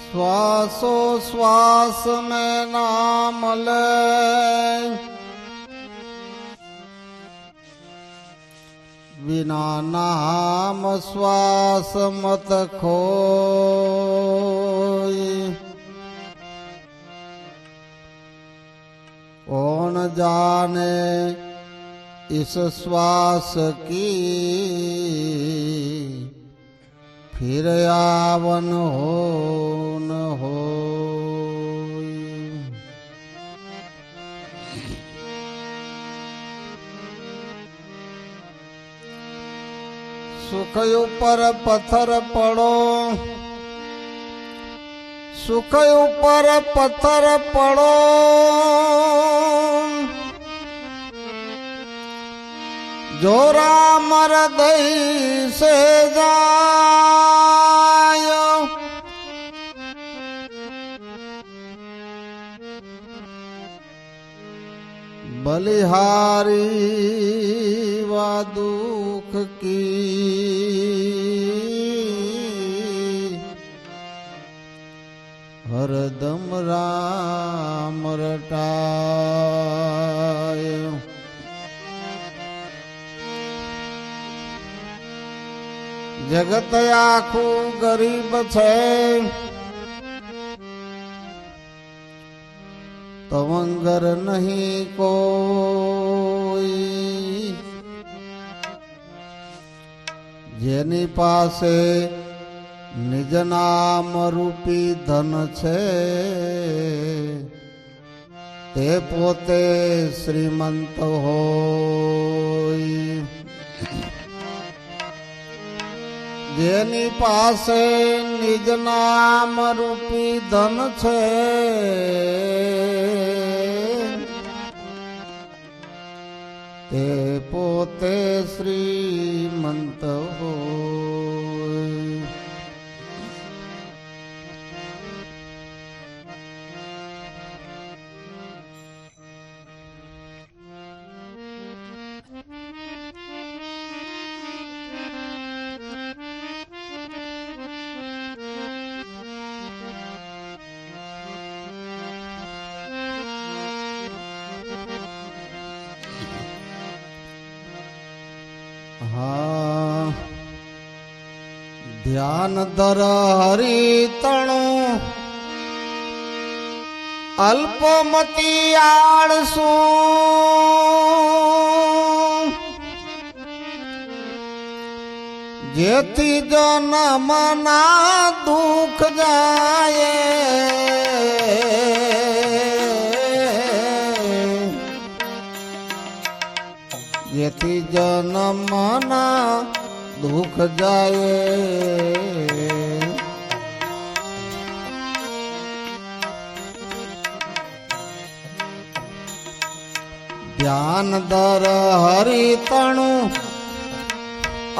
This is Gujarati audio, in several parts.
श्वासो श्वास में नाम ले, बिना नाम श्वास मत खोई। कौन जाने इस श्वास की फिर आवन हो न हो। सुख ऊपर पत्थर पड़ो, सुख ऊपर पत्थर पड़ो, जो राम हृदय से जायो। बलिहारी वा दुख की हरदम राम रटाय। जगत आखू गरीब छे, तवंगर नहीं कोई। जेनी पासे निज नाम रूपी धन छे, ते पोते श्रीमंत होय। जेनी पासे निज नाम रूपी धन छे, ते पोते श्रीमंत होय। हाँ, ध्यान धर हरि तणु, अल्पमति आळसु। जेथी जन्म ना दुख जाए, जेथी जन्म ना दुख जाए। ध्यान धर हरि तणु,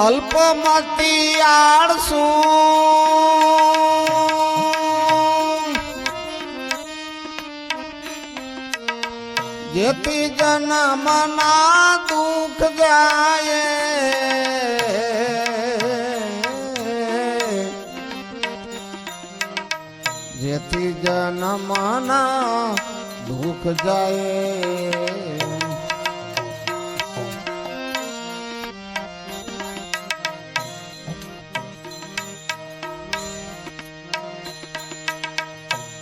अल्पमति आळसु। जेती जन्म ना दुख जाए, जेती जन्म ना दुख जाए।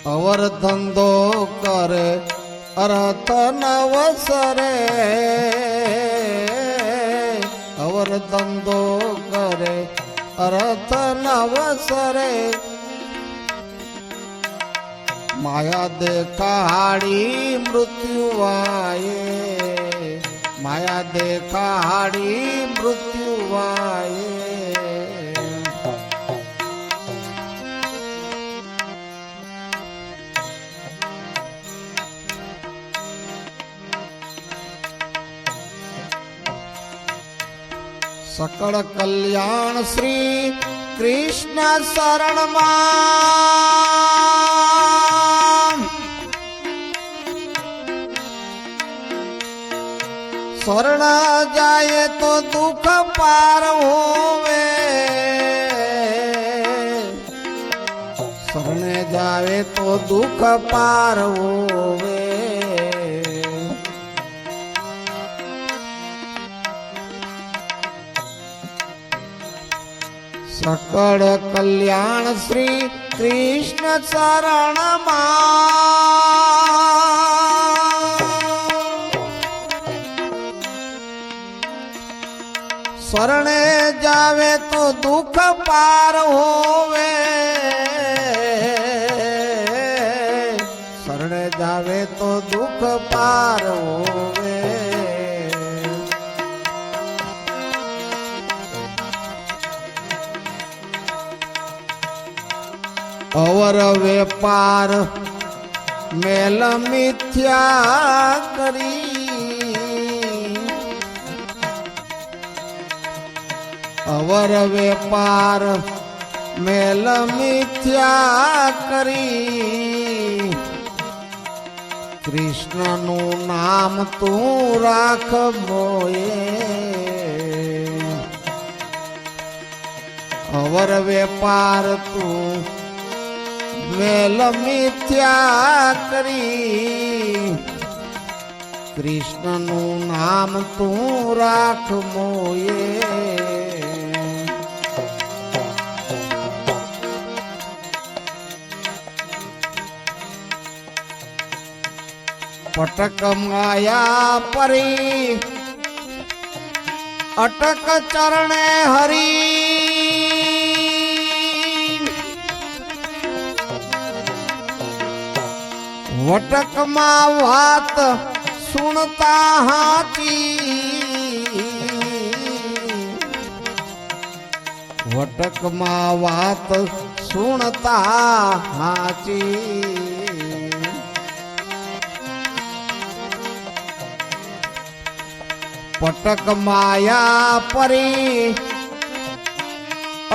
अवर धंधो करे अरहत नवसरे, अवर धंधो करे अरहत नवसरे। माया देखाड़ी मृत्यु आए, माया देखाड़ी मृत्यु आए। सकल कल्याण श्री कृष्ण शरण में शरण जाए तो दुख पार होवे शरण जाए तो दुख पार होवे सकल कल्याण श्री कृष्ण शरण शरणे जावे तो दुख पार होवे शरणे जावे तो दुख पार होवे और व्यापार मेल मिथ्या करी अवर व्यापार मेल मिथ्या करी कृष्ण नु नाम तू राख मोए अवर व्यापार तू मेल मिथ्या करी कृष्ण नु नाम तू राख मोए पटक माया परी अटक चरणे हरि वटक मा वात सुनता हाथी वटक मा वात सुनता हाथी पटक माया परी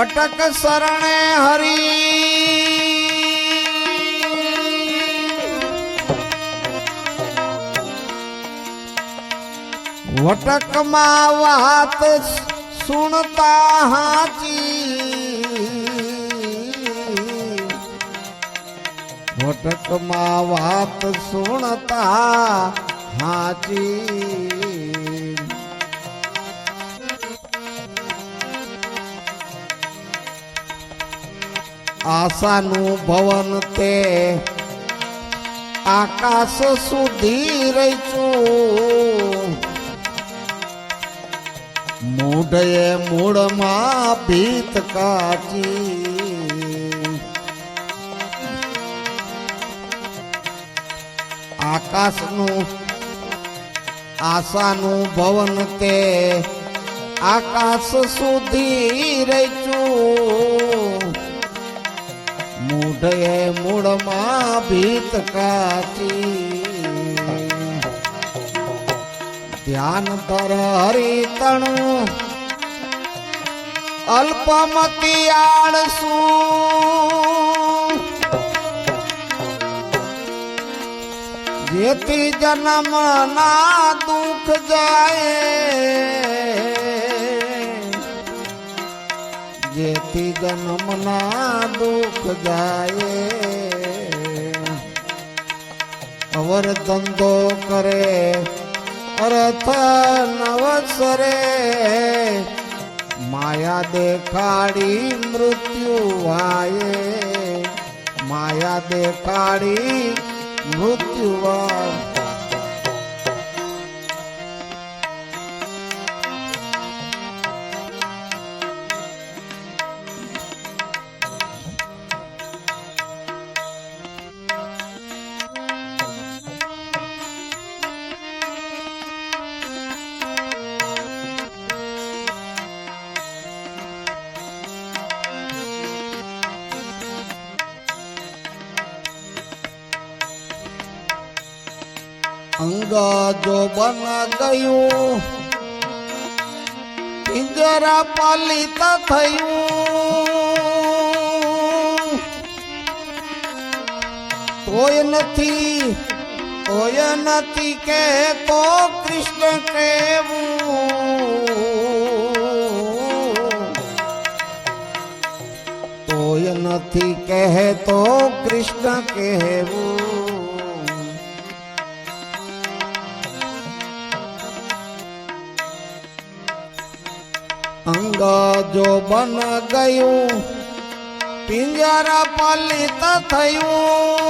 अटक शरणे हरि वटक मा वात सुनता हाची वटक मा वात सुनता हाची आशानु भवन ते आकाश सुधी रहीचू मूढ़े मूड़ मा भीत काची आकाशनु आशानु भवन ते आकाश सुधी रहीचू मूढ़े मूड़ मा भीत काची ध्यान धर हरि तणु अल्पमति आळसू जेती जन्म ना दुख जाए जेती जन्म ना दुख जाए अवर धंधो करे अर्थ नवसरे माया देखाड़ी मृत्यु आए माया देखाड़ी मृत्यु आए अंग जो बन गयू पिंजरे પિંજરા પાલિત થયું તોય નથી કે તો કૃષ્ણ કહેવું તોય નથી કહેતો કૃષ્ણ કહેવું અંગ જો બન ગયું પિંજરા પાલિત થયું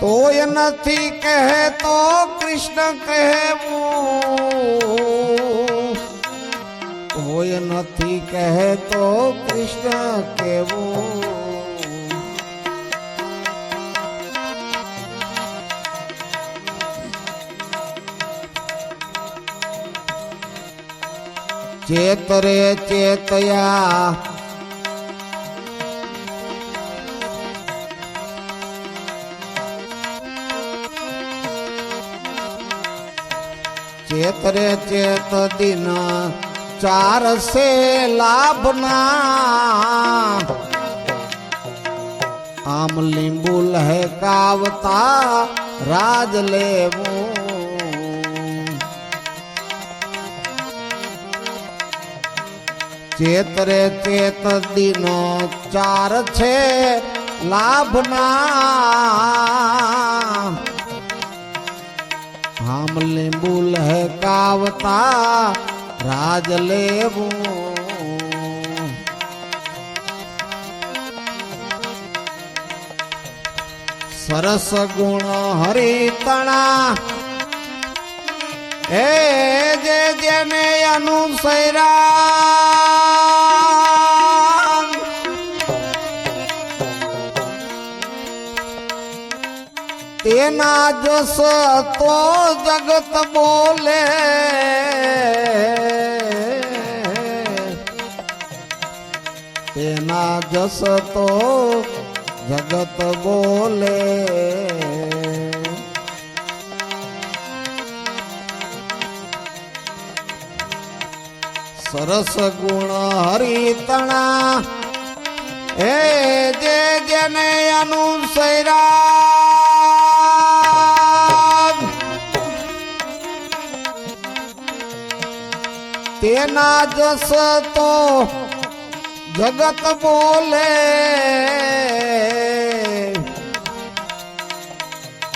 તોય નથી કહેતો કૃષ્ણ કહેવું તોય નથી કહેતો કૃષ્ણ કહેવું चेत रे चेतया चेत रे चेत दिन चार से लाभना आम लींबू लहकावता राज लेवू चेत रे चेत दिनो चार छे लाभना हम लींबू लहकावता राज लेवू सरस गुण हरितणा हे जे जेने अनुसरा तेना जस तो जगत बोले तेना जस तो जगत बोले सरस गुण हरितणा हे जे जने अनुसरा तेना जस तो जगत बोले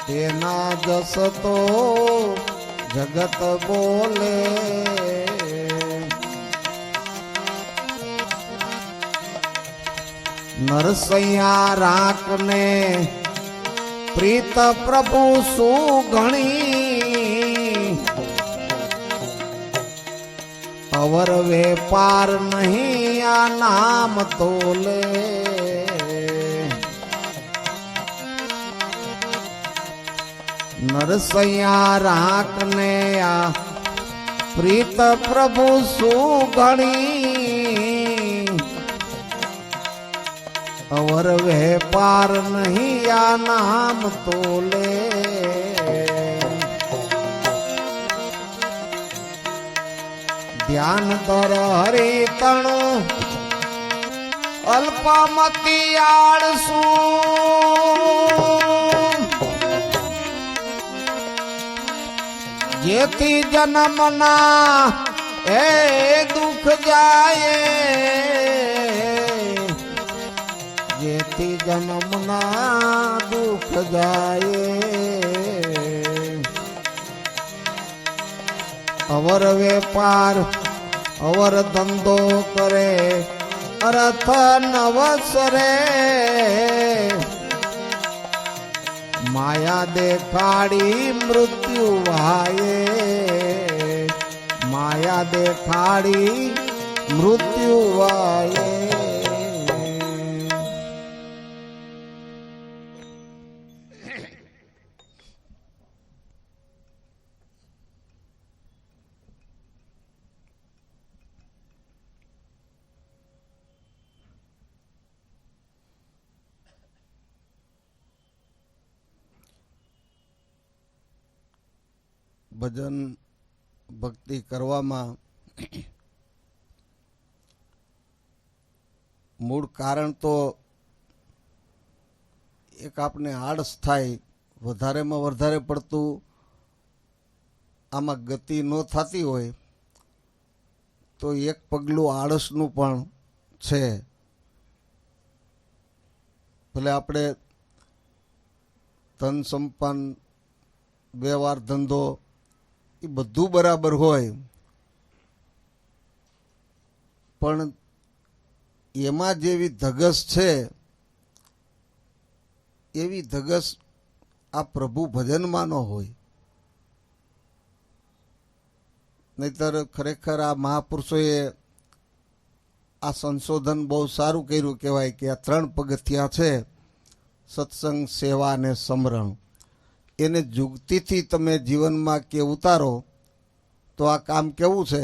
तेना जस तो जगत बोले नरसैया राख ने प्रीत प्रभु सुघणी अवर व्यापार नहीं आ नाम तोले नरसैया राख ने आ प्रीत प्रभु सुघणी अवर व्यापार नहीं आ नाम तोले ध्यान धर हरितणु अल्पमति आळसू जेथी जन्मना ए दुख जाए जेथी जन्मना दुख जाए अवर व्यापार अवर धंधो करे अर्थ नवसरे माया देखाड़ी मृत्यु भाए माया देखाड़ी मृत्यु भाए ભજન ભક્તિ કરવામાં મૂળ કારણ તો એક આપને આળસ થાય, વધારેમાં વધારે પડતું આમાં ગતિ ન થતી હોય તો એક પગલું આળસનું પણ છે. ભલે આપણે ધન સંપન્ન, વ્યવહાર ધંધો એ બધું બરાબર હોય, પણ એમાં જેવી ધગસ છે એવી ધગસ આ પ્રભુ ભજનમાં ન હોય. નહીતર ખરેખર આ મહાપુરુષોએ આ સંશોધન બહુ સારું કર્યું કહેવાય કે આ 3 પગથિયા છે, સત્સંગ, સેવા અને સમરણ. એને જુગતીથી તમે જીવનમાં કે ઉતારો તો આ કામ કેવું છે,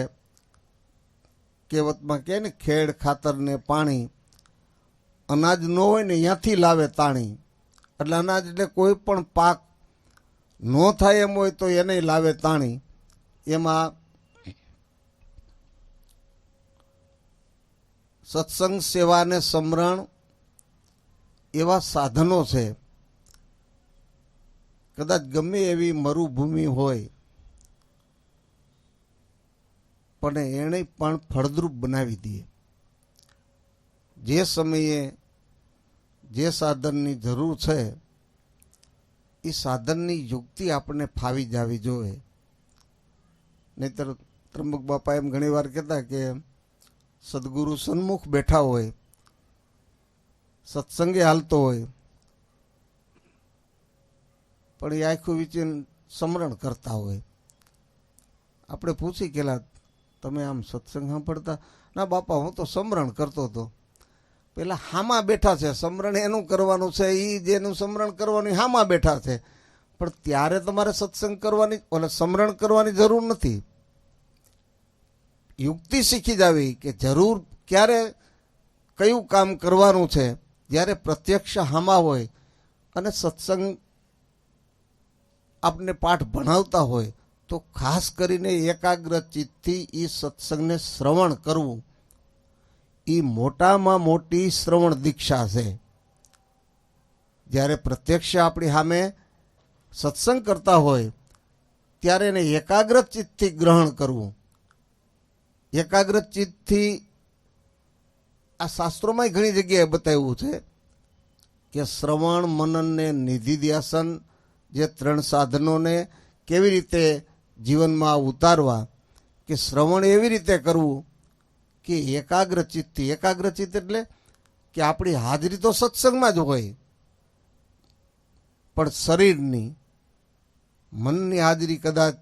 કહેવતમાં કહે ને ખેડ ખાતર ને પાણી, અનાજ ન હોય ને ત્યાંથી લાવે તાણી. એટલે અનાજ એટલે કોઈ પણ પાક ન થાય એમ હોય તો એને લાવે તાણી. એમાં સત્સંગ, સેવા અને સમરણ એવા સાધનો છે. કદાચ ગમે એવી મરુભૂમિ હોય પણ એને પણ ફળદ્રુપ બનાવી દે. જે સમયે જે સાધનની જરૂર છે એ સાધનની યુક્તિ આપણને ફાવી જવી જોઈએ. નહીતર ત્રંબક બાપા એમ ઘણી વાર કહેતા કે સદગુરુ સન્મુખ બેઠા હોય, સત્સંગે હાલતો હોય, પણ એ આખું વિચીને સમરણ કરતા હોય. આપણે પૂછી કેલા તમે આમ સત્સંગ સાંભળતા? ના બાપા, હું તો સમરણ કરતો હતો. પેલા હામાં બેઠા છે, સમરણ એનું કરવાનું છે, એ જેનું સમરણ કરવાનું હામાં બેઠા છે, પણ ત્યારે તમારે સત્સંગ કરવાની ઓલે સમરણ કરવાની જરૂર નથી. યુક્તિ શીખી જાવી કે જરૂર ક્યારે કયું કામ કરવાનું છે. જ્યારે પ્રત્યક્ષ હામાં હોય અને સત્સંગ આપને પાઠ ભણાવતા હોય તો ખાસ કરીને એકાગ્ર ચિત્તથી એ સત્સંગને શ્રવણ કરવું એ મોટામાં મોટી શ્રવણ દીક્ષા છે. જ્યારે પ્રત્યક્ષ આપણી સામે સત્સંગ કરતા હોય ત્યારે એને એકાગ્ર ચિત્તથી ગ્રહણ કરવું. એકાગ્ર ચિત્તથી આ શાસ્ત્રોમાં ઘણી જગ્યાએ બતાવ્યું છે કે શ્રવણ, મનન ને નિધિધ્યાસન જે 3 સાધનોને કેવી રીતે જીવનમાં ઉતારવા, કે શ્રવણ એવી રીતે કરવું કે એકાગ્ર ચિત્તથી. એકાગ્ર ચિત્ત એટલે કે આપણી હાજરી તો સત્સંગમાં જ હોય પણ શરીરની, મનની હાજરી કદાચ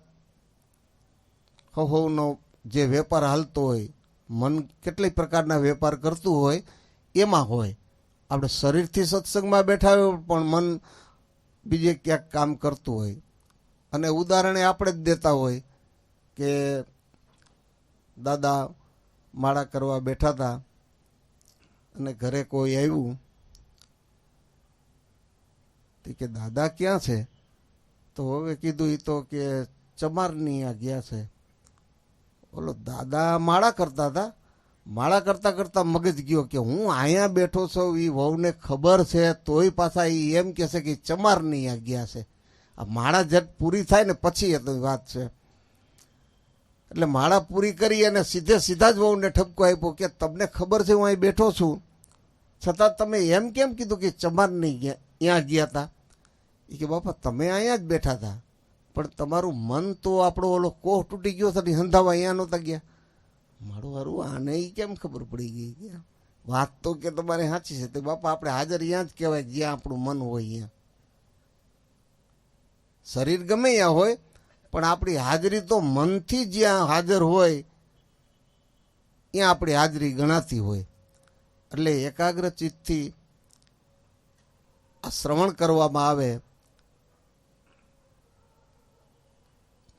હોનો જે વેપાર હાલતો હોય, મન કેટલી પ્રકારના વેપાર કરતું હોય એમાં હોય. આપણે શરીરથી સત્સંગમાં બેઠા હોય પણ મન બીજે ક્યાંક કામ કરતું હોય. અને ઉદાહરણે આપણે જ દેતા હોય કે દાદા માળા કરવા બેઠા હતા અને ઘરે કોઈ આવ્યું તો કે દાદા ક્યાં છે? તો હવે કીધું એ તો કે ચમારની આ ગયા છે. બોલો, દાદા માળા કરતા હતા, માળા કરતા કરતા મગજ ગયો કે હું અહીંયા બેઠો છું, એ વહુને ખબર છે તોય પાછા એ એમ કહે છે કે ચમારની આ ગયા છે. આ માળા જટ પૂરી થાય ને પછી એ તો વાત છે. એટલે માળા પૂરી કરી અને સીધા જ વહુને ઠપકો આપ્યો કે તમને ખબર છે હું અહીં બેઠો છું, છતાં તમે એમ કેમ કીધું કે ચમારની ત્યાં ગયા હતા? એ કે બાપા તમે અહીંયા જ બેઠા હતા પણ તમારું મન તો આપણો ઓલો કોહ તૂટી ગયો હતો હંધાવા અહીંયા નહોતા ગયા. મારું હારું આને કેમ ખબર પડી ગઈ કે વાત તો કે તમારે સાચી છે. તો બાપા આપણે હાજર અહીંયા જ કહેવાય જ્યાં આપણું મન હોય અહીંયા. શરીર ગમે ત્યાં હોય પણ આપણી હાજરી તો મનથી જ્યાં હાજર હોય ત્યાં આપણી હાજરી ગણાતી હોય. એટલે એકાગ્ર ચિત્તથી આ શ્રવણ કરવામાં આવે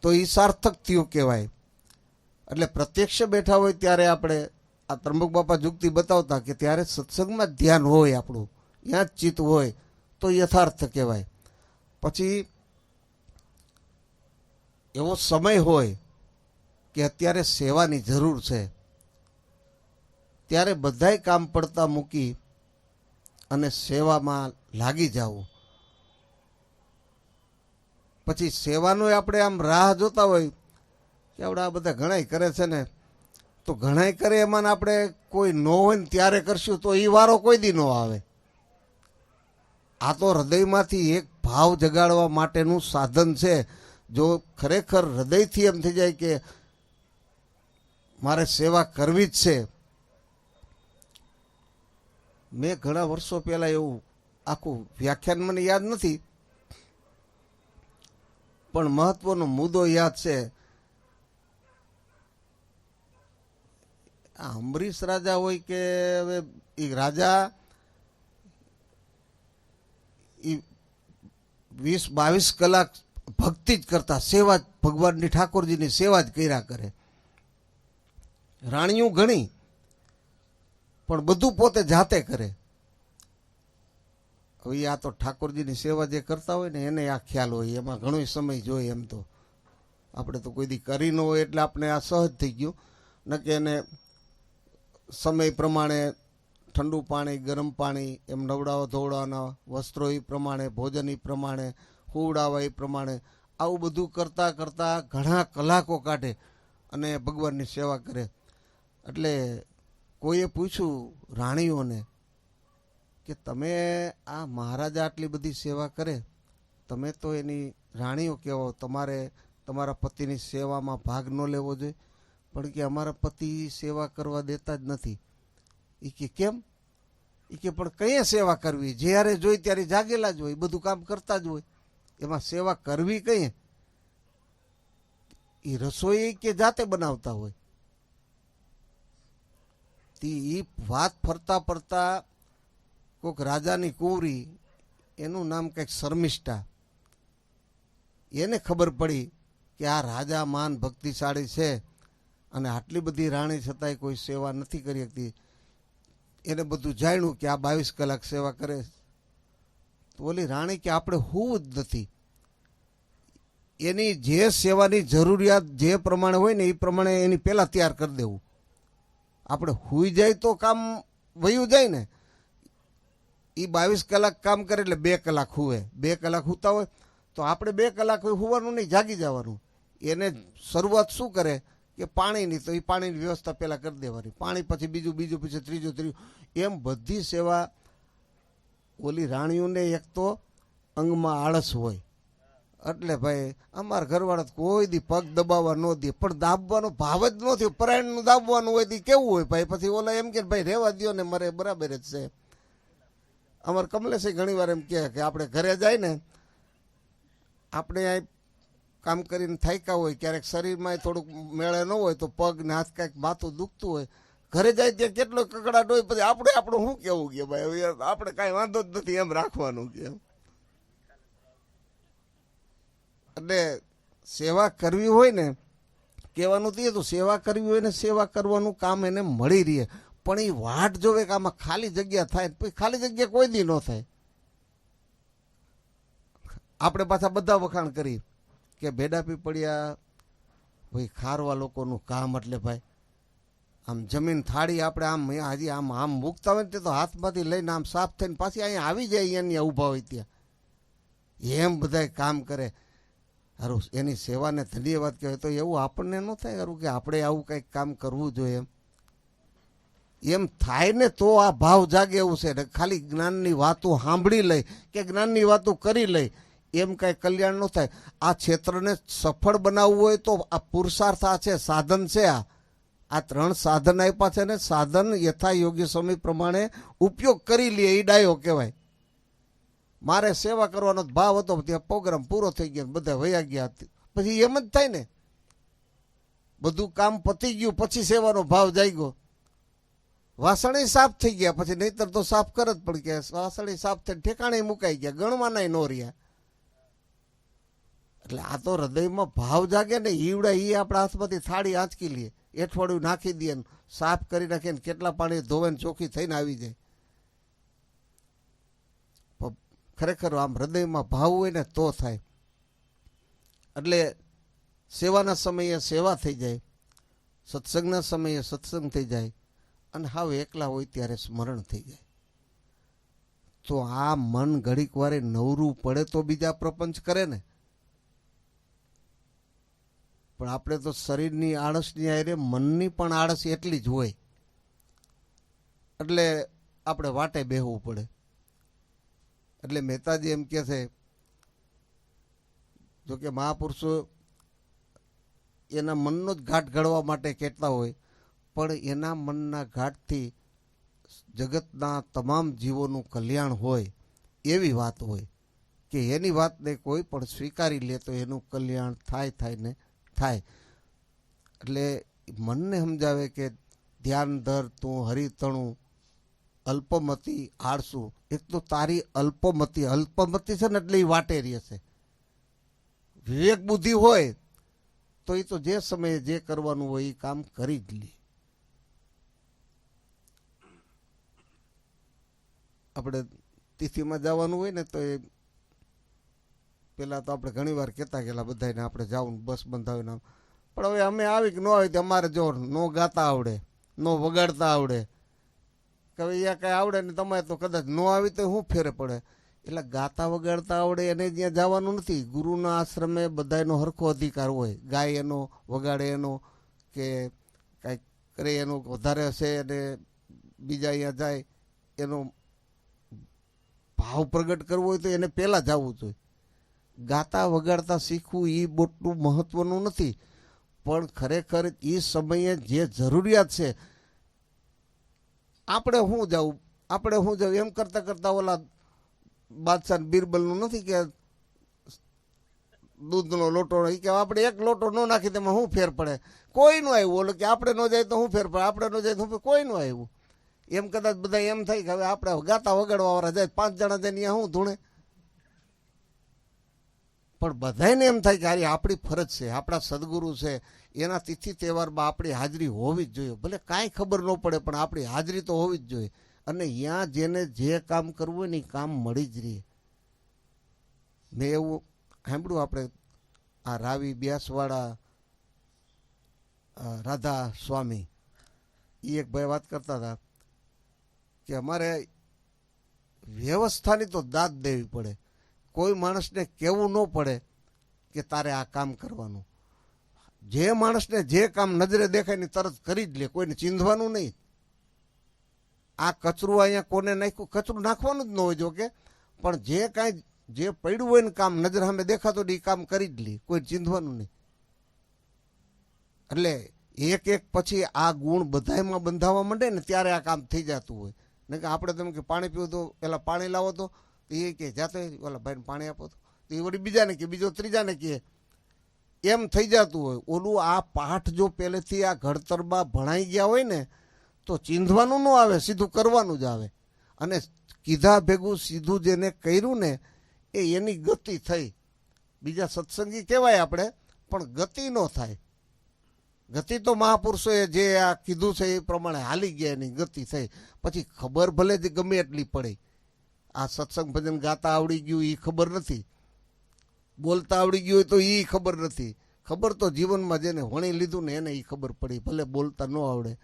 તો એ સાર્થક થયું કહેવાય. એટલે પ્રત્યક્ષ બેઠા હોય ત્યારે આપણે આ ત્રંબક બાપા જુક્તિ બતાવતા કે ત્યારે સત્સંગમાં ધ્યાન હોય, આપણું ત્યાં જ ચિત્ત હોય તો યથાર્થ કહેવાય. પછી એવો સમય હોય કે અત્યારે સેવાની જરૂર છે, ત્યારે બધાય કામ પડતા મૂકી અને સેવામાં લાગી જવું. પછી સેવાનો આપણે આમ રાહ જોતા હોય કે આપણે આ બધા ઘણાય કરે છે ને, તો ઘણાય કરે એમાં આપણે કોઈ ન હોય ને ત્યારે કરશું તો એ વારો કોઈ દી ન આવે. આ તો હૃદયમાંથી એક ભાવ જગાડવા માટેનું સાધન છે. જો ખરેખર હૃદયથી એમ થઈ જાય કે મારે સેવા કરવી જ છે. મેં ઘણા વર્ષો પહેલા એવું આખું વ્યાખ્યાન મને યાદ નથી, પણ મહત્વનો મુદ્દો યાદ છે. આ અમરીશ રાજા હોય કે હવે એ રાજા 20-22 કલાક ભક્તિ જ કરતા, સેવા જ, ભગવાનની ઠાકોરજીની સેવા જ કર્યા કરે. રાણીઓ ઘણી, પણ બધું પોતે જાતે કરે. હવે આ તો ઠાકોરજીની સેવા જે કરતા હોય ને એને આ ખ્યાલ હોય, એમાં ઘણો સમય જોઈએ. એમ તો આપણે તો કોઈ દી કરી ન હોય એટલે આપણે આ સહજ થઈ ગયું. ન કે એને સમય પ્રમાણે ઠંડુ પાણી, ગરમ પાણી એમ નવડાવવા ધોવડાવવાના, વસ્ત્રો એ પ્રમાણે, ભોજન એ પ્રમાણે, હુવડાવવા એ પ્રમાણે, આવું બધું કરતાં કરતાં ઘણા કલાકો કાઢે અને ભગવાનની સેવા કરે. એટલે કોઈએ પૂછ્યું રાણીઓને કે તમે આ મહારાજા આટલી બધી સેવા કરે, તમે તો એની રાણીઓ કહેવો, તમારે તમારા પતિની સેવામાં ભાગ ન લેવો જોઈએ. પણ કે અમારા પતિ સેવા કરવા દેતા જ નથી. એ કે કેમ? એ કે પણ કઈ સેવા કરવી? જ્યારે જોઈ ત્યારે જાગેલા જ હોય, બધું કામ કરતા જ હોય, એમાં સેવા કરવી કઈ? એ રસોઈ કે જાતે બનાવતા હોય. એ વાત ફરતા ફરતા કોઈક રાજાની કુંવરી, એનું નામ કંઈક શર્મિષ્ઠા, એને ખબર પડી કે આ રાજા માન ભક્તિશાળી છે અને આટલી બધી રાણી છતાંય કોઈ સેવા નથી કરી શકતી. એને બધું જાણ્યું કે આ 22 કલાક સેવા કરે. તો ઓલી રાણી કે આપણે હોવું જ નથી. એની જે સેવાની જરૂરિયાત જે પ્રમાણે હોય ને એ પ્રમાણે એની પહેલાં તૈયાર કરી દેવું. આપણે હુઈ જાય તો કામ વયું જાય ને. એ 22 કલાક કામ કરે એટલે 2 કલાક હુવે. 2 કલાક હુતા હોય તો આપણે 2 કલાક હુવાનું નહીં, જાગી જવાનું. એને શરૂઆત શું કરે કે પાણીની, તો એ પાણીની વ્યવસ્થા પહેલાં કરી દેવાની. પાણી પછી બીજું, બીજું પછી ત્રીજું, એમ બધી સેવા. ઓલી રાણીઓને એક તો અંગમાં આળસ હોય, એટલે ભાઈ અમારા ઘરવાળા કોઈ દી પગ દબાવવા ન દે, પણ દાબવાનો ભાવ જ ન થયો. પરાયણનું દાબવાનું હોય તો કેવું હોય ભાઈ? પછી ઓલા એમ કે ભાઈ રહેવા દો ને, મારે બરાબર જ છે. અમારે કમલેશે ઘણી વાર એમ કહે કે આપણે ઘરે જાય ને, આપણે આ કામ કરીને થાક્યા હોય, ક્યારેક શરીરમાં થોડુંક મેળે ન હોય તો પગ ને હાથ કાંઈક માથું દુખતું હોય, ઘરે જાય ત્યાં કેટલો કકડાટ હોય, પછી આપણે આપણું શું કેવું કે ભાઈ આપણે કાંઈ વાંધો જ નથી એમ રાખવાનું કે. એટલે સેવા કરવી હોય ને, કહેવાનું તો સેવા કરવી હોય ને, સેવા કરવાનું કામ એને મળી રહે. પણ એ વાટ જોવે કે આમાં ખાલી જગ્યા થાય, પછી ખાલી જગ્યા કોઈ દી ન થાય. આપણે પાછા બધા વખાણ કરી કે ભેડા પીપળિયા ભાઈ ખારવા લોકોનું કામ, એટલે ભાઈ આમ જમીન થાળી આપણે આમ હજી આમ આમ મૂકતા હોય ને તો હાથમાંથી લઈને આમ સાફ થઈને પાછી અહીંયા આવી જાય, અહીંયા ઊભા હોય ત્યાં એમ બધાય કામ કરે. હારું એની સેવાને ધન્યવાદ કહેવાય. તો એવું આપણને ન થાય હારું કે આપણે આવું કંઈક કામ કરવું જોઈએ? એમ થાય ને તો આ ભાવ જાગે એવું છે. ખાલી જ્ઞાનની વાતો સાંભળી લઈ કે જ્ઞાનની વાતો કરી લઈ એમ કાંઈ કલ્યાણ ન થાય. આ ક્ષેત્રને સફળ બનાવવું હોય તો આ પુરુષાર્થ, આ છે સાધન છે. આ 3 સાધન આપ્યા છે ને, સાધન યથા યોગ્ય સમય પ્રમાણે ઉપયોગ કરી લે એ ડાયો કહેવાય. મારે સેવા કરવાનો ભાવ હતો, ત્યાં પ્રોગ્રામ પૂરો થઈ ગયો, બધા વયા ગયા. પછી એમ જ થાય ને, બધું કામ પતી ગયું પછી સેવાનો ભાવ જાગ્યો. વાસણે સાફ થઈ ગયા પછી, નહીતર તો સાફ કરે જ પણ કે વાસણે સાફ થઈને ઠેકાણે મુકાઈ ગયા, ગણવાના નો રહ્યા. એટલે આ તો હૃદયમાં ભાવ જાગે ને, ઈવડા એ આપણા હાથમાંથી થાળી આંચકી લે, એઠવાડિયું નાખી દે, સાફ કરી નાખીને કેટલા પાણી ધોવે ને ચોખ્ખી થઈને આવી જાય. ખરેખર આમ હૃદયમાં ભાવ હોય ને તો થાય. એટલે સેવાના સમયે સેવા થઈ જાય, સત્સંગના સમયે સત્સંગ થઈ જાય, અને હાવ એકલા હોય ત્યારે સ્મરણ થઈ જાય. તો આ મન ઘડીક વારે નવરું પડે તો બીજા પ્રપંચ કરે ને. પણ આપણે તો શરીરની આળસની આરે મનની પણ આળસ એટલી જ હોય, એટલે આપણે વાટે બેહવું પડે. એટલે મહેતાજી એમ કહે છે, જોકે મહાપુરુષો એના મનનો જ ઘાટ ઘડવા માટે કહેતા હોય, પણ એના મનના ઘાટથી જગતના તમામ જીવોનું કલ્યાણ હોય એવી વાત હોય કે એની વાતને કોઈ પણ સ્વીકારી લે તો એનું કલ્યાણ થાય ને થાય. એટલે મનને સમજાવે કે ધ્યાન ધર તું હરિતણું અલ્પમતી આળસુ. એક તો તારી અલ્પમતી છે ને એટલે એ વાટે રહે છે. વિવેક બુદ્ધિ હોય તો એ તો જે સમયે જે કરવાનું હોય એ કામ કરી જ લે. આપણે તિથિમાં જવાનું હોય ને તો એ પેલા તો આપણે ઘણી વાર કહેતા ગયેલા બધાને આપણે જાવું બસ બંધાવીને, પણ હવે અમે આવી કે ન આવી તો અમારે જો નો ગાતા આવડે, નો વગાડતા આવડે, કે હવે અહીંયા કાંઈ આવડે ને તમારે તો કદાચ ન આવી તો શું ફેરે પડે. એટલે ગાતા વગાડતા આવડે એને જ્યાં જવાનું નથી. ગુરુના આશ્રમે બધાનો હરખો અધિકાર હોય, ગાય એનો, વગાડે એનો, કે કાંઈક કરે એનો વધારે હશે અને બીજા અહીંયા જાય એનો ભાવ પ્રગટ કરવો હોય તો એને પહેલાં જવું જોઈએ. ગાતા વગાડતા શીખવું એ મોટું મહત્વનું નથી, પણ ખરેખર એ સમયે જે જરૂરિયાત છે આપણે શું જવું એમ કરતાં ઓલા બાદશાહ બિરબલનું નથી કે દૂધનો લોટો, એ કે આપણે એક લોટો ન નાખી તેમાં શું ફેર પડે, કોઈનું આવ્યું. ઓલું કે આપણે ન જાય તો શું ફેર પડે, આપણે ન જાય તો કોઈનું આવ્યું. એમ કદાચ બધા એમ થાય કે હવે આપણે ગાતા વગાડવા વાળા જાય 5 જણા જાય ત્યાં શું ધૂણે. પણ બધાને એમ થાય કે આ આપણી ફરજ છે, આપણા સદગુરુ છે, એના તિથિ તહેવારમાં આપણી હાજરી હોવી જ જોઈએ. ભલે કાંઈ ખબર ન પડે પણ આપણી હાજરી તો હોવી જ જોઈએ. અને ત્યાં જેને જે કામ કરવું હોય ને એ કામ મળી જ રહે. મેં એવું સાંભળ્યું, આપણે આ રાવી બ્યાસવાળા રાધા સ્વામી એ એક ભાઈ વાત કરતા હતા કે અમારે વ્યવસ્થાની તો દાદ દેવી પડે. કોઈ માણસને કહેવું ન પડે કે તારે આ કામ કરવાનું. જે માણસને જે કામ નજરે દેખાય ને તરત કરી જ લે, કોઈને ચીંધવાનું નહીં. આ કચરું અહીંયા કોને નાખ્યું, કચરું નાખવાનું જ ન હોય જોકે, પણ જે કાંઈ જે પડ્યું હોય ને કામ નજર સામે દેખાતો એ કામ કરી જ લે, કોઈ ચીંધવાનું નહીં. એટલે એક પછી આ ગુણ બધામાં બંધાવા માંડે ને ત્યારે આ કામ થઈ જતું હોય. ને કે આપણે તમે કે પાણી પીવું તો પેલા પાણી લાવો તો એ કે જાતો ઓલા ભાઈને પાણી આપો તો એ વળી બીજાને કે બીજો ત્રીજાને કહે, એમ થઈ જતું હોય. ઓલું આ પાઠ જો પહેલેથી આ ઘડતરમાં ભણાઈ ગયા હોય ને તો ચીંધવાનું ન આવે, સીધું કરવાનું જ આવે. અને કીધા ભેગું સીધું જેને કર્યું ને એની ગતિ થઈ. બીજા સત્સંગી કહેવાય આપણે, પણ ગતિ ન થાય. ગતિ તો મહાપુરુષોએ જે આ કીધું છે એ પ્રમાણે હાલી ગયા, એની ગતિ થઈ. પછી ખબર ભલે જ ગમે એટલી પડે, આ સત્સંગ ભજન ગાતા આવડી ગયું એ ખબર નથી, બોલતા આવડી ગયું હોય તો એ ખબર નથી. ખબર તો જીવનમાં જેને વણી લીધું ને એને એ ખબર પડી, ભલે બોલતા ન આવડે.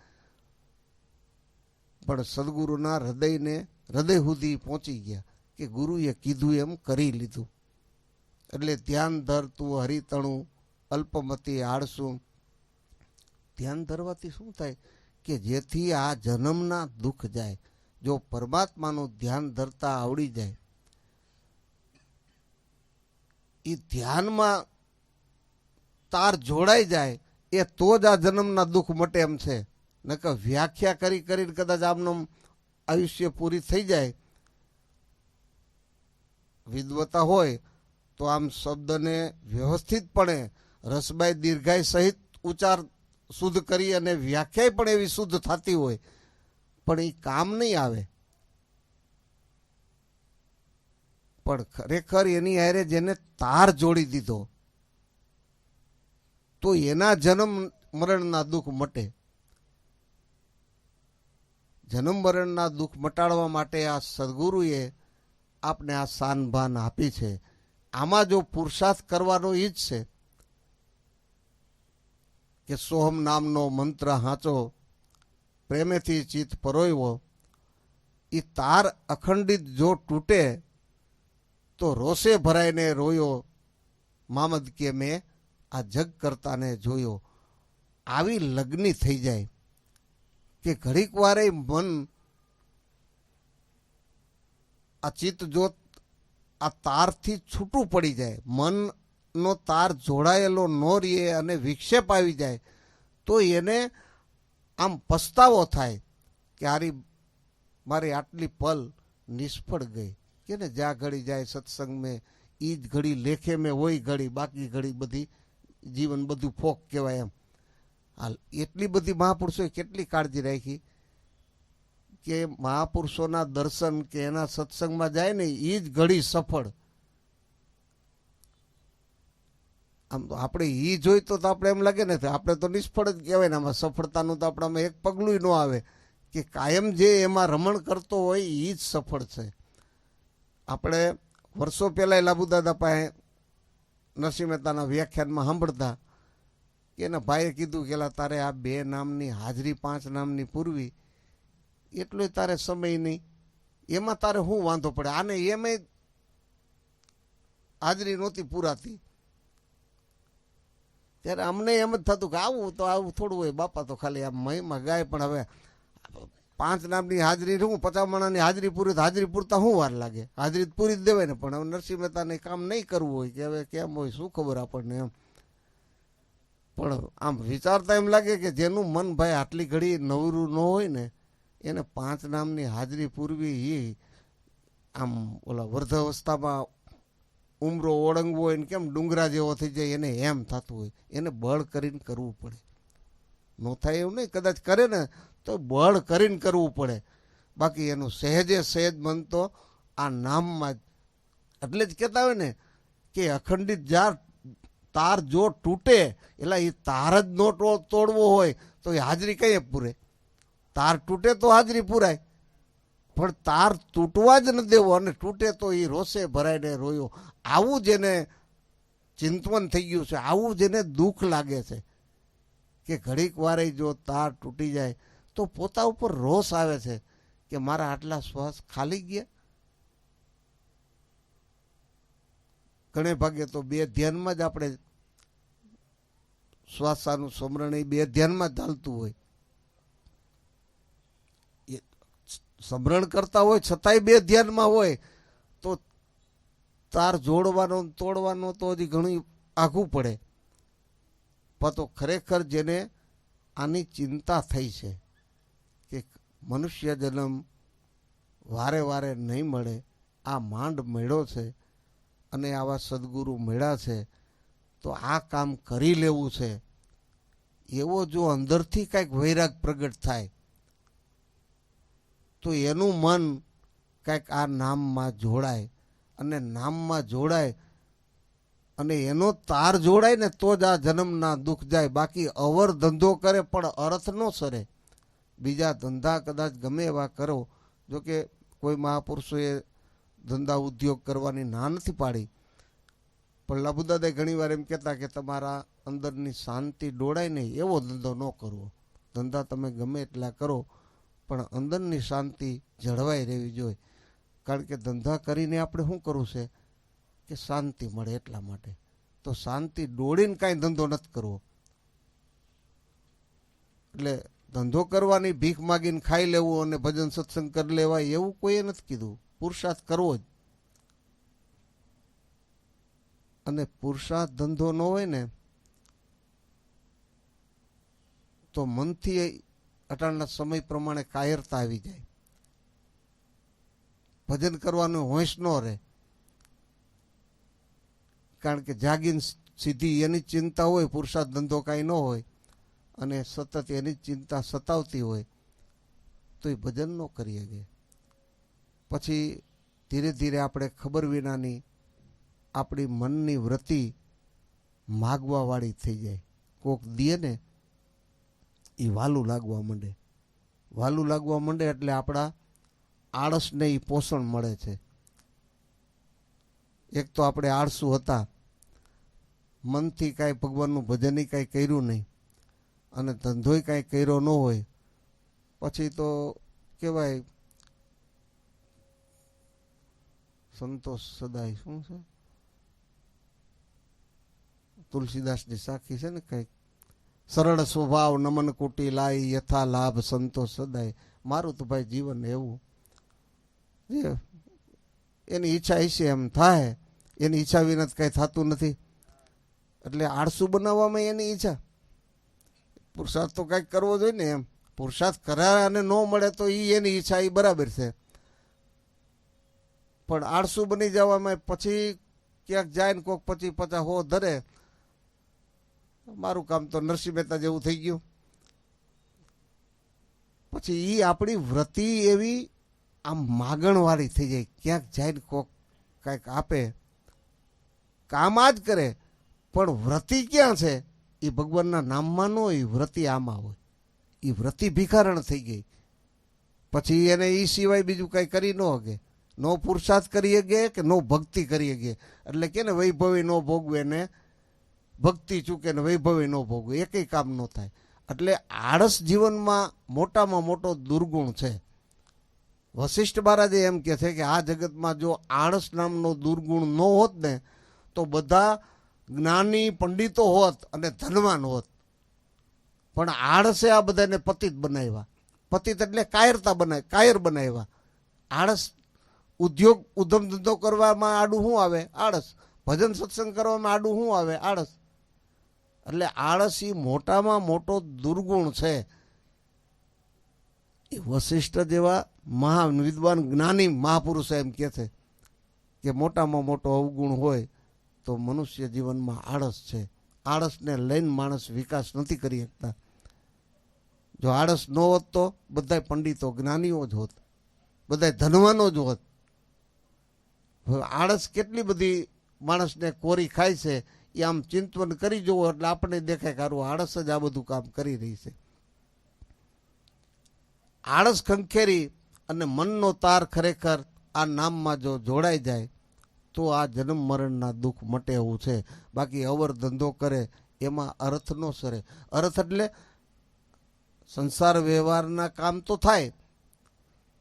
પણ સદગુરુના હૃદય સુધી પહોંચી ગયા કે ગુરુએ કીધું એમ કરી લીધું. એટલે ધ્યાન ધરતું હરિતણું અલ્પમતી આળસુ. ધ્યાન ધરવાથી શું થાય કે જેથી આ જન્મના દુઃખ જાય. જો પરમાત્માનું ધ્યાન ધરતા આવડી જાય, એ ધ્યાનમાં તાર જોડાઈ જાય, એ તો જ આ જન્મના દુઃખ મટે એમ છે. નકર વ્યાખ્યા કરીને કદાચ આમનું આયુષ્ય પૂરી થઈ જાય. વિદ્વતા હોય તો આમ શબ્દને વ્યવસ્થિતપણે રસબાઈ દીર્ઘાય સહિત ઉચ્ચાર શુદ્ધ કરી અને વ્યાખ્યા પણ એવી શુદ્ધ થતી હોય, પણ એ કામ નહીં આવે. પણ ખરેખર એની હારે જેને તાર જોડી દીધો તો એના જન્મ મરણના દુઃખ મટે. જન્મ મરણના દુઃખ મટાડવા માટે આ સદગુરુએ આપને આ શાન ભાન આપી છે. આમાં જો પુરુષાર્થ કરવાનો ઈ જ છે કે સોહમ નામનો મંત્ર હાચો પ્રેમેથી ચિત્ત પરોયવો, એ તાર અખંડિત જો તૂટે તો રોષે ભરાઈને રોયો, મામદ કે મેં આ જગ કરતાને જોયો. આવી લગ્ની થઈ જાય કે ઘડીક વારે મન આ ચિત્ત જો આ તારથી છૂટું પડી જાય, મનનો તાર જોડાયેલો ન રહે અને વિક્ષેપ આવી જાય તો એને આમ પસ્તાવો થાય કે મારી આટલી પલ નિષ્ફળ ગઈ. કે ને જ્યાં ઘડી જાય સત્સંગ મેં એ જ ઘડી લેખે મેં હોય ઘડી, બાકી ઘડી બધી જીવન બધું ફોક કહેવાય. એમ હાલ એટલી બધી મહાપુરુષોએ કેટલી કાળજી રાખી કે મહાપુરુષોના દર્શન કે એના સત્સંગમાં જાય ને એ જ ઘડી સફળ. આમ તો આપણે એ જોઈ તો આપણે એમ લાગે ને આપણે તો નિષ્ફળ જ કહેવાય ને. આમાં સફળતાનું તો આપણામાં એક પગલું ન આવે કે કાયમ જે એમાં રમણ કરતો હોય એ જ સફળ છે. આપણે વર્ષો પહેલાં લાબુદાદા પાસે નરસિંહ મહેતાના વ્યાખ્યાનમાં સાંભળતા કે એના ભાઈએ કીધું કે તારે આ 2 નામની હાજરી 5 નામની પૂરવી એટલો તારે સમય નહીં, એમાં તારે શું વાંધો પડે, આને એમે હાજરી નહોતી પૂરાતી. ત્યારે અમને એમ જ થતું કે આવું થોડું હોય બાપા, તો ખાલી આમ મહિમા ગાય. પણ હવે 5 નામની હાજરી શું 50 માણાની હાજરી પૂરી, હાજરી પૂરતા શું વાર લાગે, હાજરી પૂરી જ દેવાય ને. પણ હવે નરસિંહ મહેતાને કામ નહીં કરવું હોય કે હવે કેમ હોય શું ખબર આપણને એમ. પણ આમ વિચારતા એમ લાગે કે જેનું મન ભાઈ આટલી ઘડી નવરું ન હોય ને એને 5 નામની હાજરી પૂરવી એ આમ ઓલા વર્ધાવસ્થામાં ઉમરો ઓળંગવો હોય ને કેમ ડુંગરા જેવો થઈ જાય એને એમ થતું હોય, એને બળ કરીને કરવું પડે. ન થાય એવું નહીં, કદાચ કરે ને તો બળ કરીને કરવું પડે. બાકી એનું સહેજે સહેજ મન તો આ નામમાં એટલે જ કહેતા હોય ને કે અખંડિત તાર જો તૂટે એટલે એ તાર જ નો તોડવો હોય તો એ હાજરી કઈ પૂરે. તાર તૂટે તો હાજરી પૂરાય, પણ તાર તૂટવા જ ન દેવો, અને તૂટે તો એ રોષે ભરાઈને રોયો. આવું જેને ચિંતવન થઈ ગયું છે, આવું જેને દુઃખ લાગે છે કે ઘડીક વારે જો તાર તૂટી જાય તો પોતા ઉપર રોષ આવે છે કે મારા આટલા શ્વાસ ખાલી ગયા. ઘણે ભાગે તો 2 ધ્યાનમાં જ આપણે શ્વાસાનું સ્મરણ એ 2 ધ્યાનમાં જ ચાલતું હોય, સ્મરણ કરતા હોય છતાંય 2 ધ્યાનમાં હોય તો તાર જોડવાનો તોડવાનો તો હજી ઘણું આઘું પડે. પણ તો ખરેખર જેને આની ચિંતા થઈ છે કે મનુષ્ય જન્મ વારે વારે નહીં મળે, આ માંડ મળ્યો છે અને આવા સદગુરુ મળ્યા છે તો આ કામ કરી લેવું છે, એવો જો અંદરથી કાંઈક વૈરાગ પ્રગટ થાય તો એનું મન કાંઈક આ નામમાં જોડાય. અને નામમાં જોડાય અને એનો તાર જોડાય ને તો જ આ જન્મના દુઃખ જાય. બાકી અવર ધંધો કરે પણ અર્થ ન સરે. બીજા ધંધા કદાચ ગમે એવા કરો, જોકે કોઈ મહાપુરુષોએ ધંધા ઉદ્યોગ કરવાની ના નથી પાડી, પણ લાભુદાદા ઘણી વાર એમ કહેતા કે તમારા અંદરની શાંતિ ડોળાય નહીં એવો ધંધો ન કરવો. ધંધા તમે ગમે એટલા કરો પણ અંદરની શાંતિ જળવાઈ રહેવી જોઈએ. કારણ કે ધંધા કરીને આપણે શું કરવું છે કે શાંતિ મળે એટલા માટે. તો શાંતિ ડોળીને કાંઈ ધંધો નથી કરવો. એટલે ધંધો કરવાની ભીખ માગીને ખાઈ લેવું અને ભજન સત્સંગ કરી લેવાય એવું કોઈએ નથી કીધું. પુરુષાર્થ કરવો જ. અને પુરુષાર્થ ધંધો ન હોય ને તો મનથી અટાણના સમય પ્રમાણે કાયરતા આવી જાય. ભજન કરવાનું હોંશ ન રહે, કારણ કે જાગીને સીધી એની ચિંતા હોય, પુરુષાર્થ ધંધો કાંઈ ન હોય અને સતત એની ચિંતા સતાવતી હોય તો એ ભજન ન કરી શકે. પછી ધીરે ધીરે આપણે ખબર વિનાની આપણી મનની વૃત્તિ માગવાવાળી થઈ જાય. કોક દે ને એ વાલું લાગવા માંડે. વાલું લાગવા માંડે એટલે આપણા આળસને એ પોષણ મળે છે. એક તો આપણે આળસુ હતા, મનથી કાંઈ ભગવાનનું ભજન કાંઈ કર્યું નહીં, અને ધંધોય કાંઈ કર્યો ન હોય પછી તો કહેવાય સંતોષ સદાય શું છે તુલસીદાસની સાખી છે ને કંઈક સરળ સ્વભાવ નમન કુટી લાઈ યથા લાભ સંતોષ સદાય. મારું તો ભાઈ જીવન એવું એની ઈચ્છા હશે એમ થાય, એની ઈચ્છા વિના કઈ થતું નથી. એટલે આળસુ બનાવવામાં એની ઈચ્છા, પુરુષાર્થ તો કંઈક કરવો જોઈએ ને. એમ પુરુષાર્થ કર્યા અને ન મળે તો એની ઈચ્છા એ બરાબર છે, પણ આળસુ બની જવામાં પછી ક્યાંક જાય ને કોક 50-50 હો ધરે. મારું કામ તો નરસિંહ મહેતા જેવું થઈ ગયું. પછી એ આપણી વૃત્તિ એવી આમ માગણવાળી થઈ જાય, ક્યાંક જાય ને કોક કાંઈક આપે, કામ આ જ કરે, પણ વૃત્તિ ક્યાં છે? એ ભગવાનના નામમાં ન હોય, વૃત્તિ આમાં હોય. એ વૃત્તિ ભિખારણ થઈ ગઈ. પછી એને એ સિવાય બીજું કાંઈ કરી ન શકે, નો પુરુષાર્થ કરી શકે કે નો ભક્તિ કરી શકે. એટલે કે ને વૈભવી ન ભોગવે ને ભક્તિ ચૂકે ને વૈભવી ન ભોગવે, એકેય કામ ન થાય. એટલે આળસ જીવનમાં મોટામાં મોટો દુર્ગુણ છે. વશિષ્ઠ મહારાજે એમ કહે છે કે આ જગતમાં જો આળસ નામનો દુર્ગુણ ન હોત ને તો બધા જ્ઞાની પંડિતો હોત અને ધનવાન હોત. પણ આળસે આ બધાને પતિત બનાવ્યા. પતિત એટલે કાયરતા બનાવી, કાયર બનાવ્યા. આળસ ઉદ્યોગ ઉધમ ધંધો કરવામાં આડું શું આવે? આળસ. ભજન સત્સંગ કરવામાં આડું શું આવે? આળસ. એટલે આળસ એ મોટામાં મોટો દુર્ગુણ છે. એ વશિષ્ઠ જેવા મહા વિદ્વાન જ્ઞાની મહાપુરુષો એમ કહે છે કે મોટામાં મોટો અવગુણ હોય તો મનુષ્ય જીવનમાં આળસ છે. આળસને લઈને માણસ વિકાસ નથી કરી શકતા. જો આળસ ન હોત તો બધા પંડિતો જ્ઞાનીઓ જ હોત, બધા ધનવાનો જ હોત. આળસ કેટલી બધી માણસને કોરી ખાય છે એ આમ ચિંતન કરી જુઓ એટલે આપણને દેખાય કે આરું આળસ જ આ બધું કામ કરી રહી છે. આળસ ખંખેરી અને મનનો તાર ખરેખર આ નામમાં જો જોડાઈ જાય તો આ જન્મ મરણના દુઃખ મટે એવું છે. બાકી અવર ધંધો કરે એમાં અર્થ ન સરે. અર્થ એટલે સંસાર વ્યવહારના કામ તો થાય,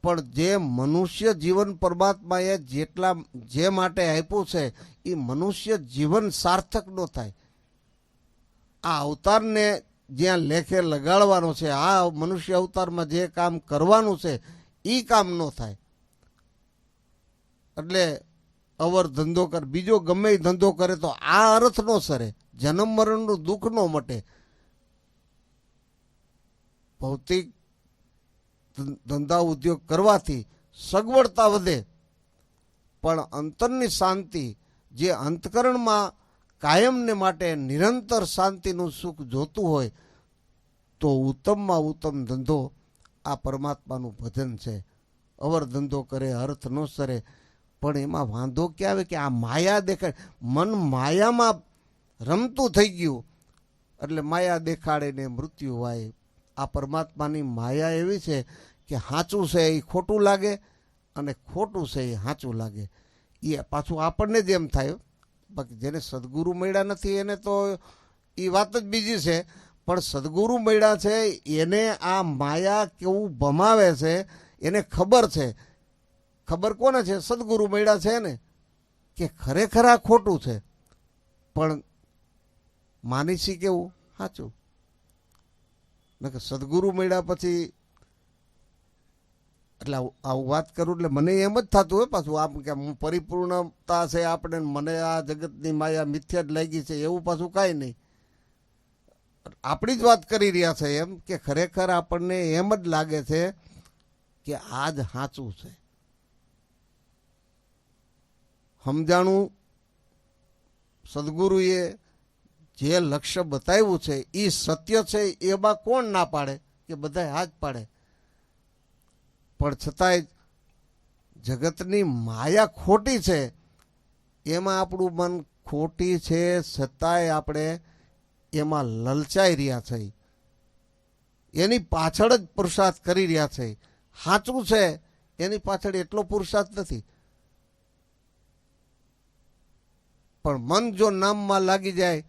પણ જે મનુષ્ય જીવન પરમાત્માએ જેટલા જે માટે આપ્યું છે એ મનુષ્ય જીવન સાર્થક ન થાય. આ અવતારને જ્યાં લેખે લગાડવાનો છે, આ મનુષ્ય અવતારમાં જે કામ કરવાનું છે એ કામ ન થાય. એટલે અવર ધંધો કર, બીજો ગમે ધંધો કરે તો આ અર્થ નો સરે, જન્મ મરણનું દુઃખ નો મટે. ભૌતિક ધંધા ઉદ્યોગ કરવાથી સગવડતા વધે, પણ અંતરની શાંતિ, જે અંતકરણમાં કાયમને માટે નિરંતર શાંતિનું સુખ જોતું હોય તો ઉત્તમમાં ઉત્તમ ધંધો આ પરમાત્માનું ભજન છે. અવર ધંધો કરે અર્થ ન સરે, પણ એમાં વાંધો ક્યાં આવે કે આ માયા દેખાય. મન માયામાં રમતું થઈ ગયું એટલે માયા દેખાડે ને મૃત્યુ વાય. આ પરમાત્માની માયા એવી છે કે સાચું છે એ ખોટું લાગે અને ખોટું છે એ સાચું લાગે. એ પાછું આપણને જ એમ થાય. બાકી જેને સદગુરુ મળ્યા નથી એને તો એ વાત જ બીજી છે, પણ સદગુરુ મળ્યા છે એને આ માયા કેવું ભમાવે છે એને ખબર છે. ખબર કોને છે? સદગુરુ મળ્યા છે ને, કે ખરેખર આ ખોટું છે પણ માનીશી કેવું સાચું. સદગુરુ મળ્યા પછી એટલે આવું વાત કરું એટલે મને એમ જ થતું હોય પાછું આમ કે હું પરિપૂર્ણતા છે આપણે, મને આ જગતની માયા મિથ્યા જ લાગી છે એવું પાછું કાંઈ નહીં. આપણી જ વાત કરી રહ્યા છે એમ કે ખરેખર આપણને એમ જ લાગે છે કે આ જ સાચું છે. સમજાણું સદગુરુએ જે લક્ષ્ય બતાવ્યું છે એ સત્ય છે, એમાં કોણ ના પાડે? કે બધા હાથ પાડે. પણ છતાંય જગતની માયા ખોટી છે, એમાં આપણું મન ખોટી છે છતાંય આપણે એમાં લલચાઈ રહ્યા છે, એની પાછળ જ પુરુષાર્થ કરી રહ્યા છે. સાચું છે એની પાછળ એટલો પુરુષાર્થ નથી, પણ મન જો નામમાં લાગી જાય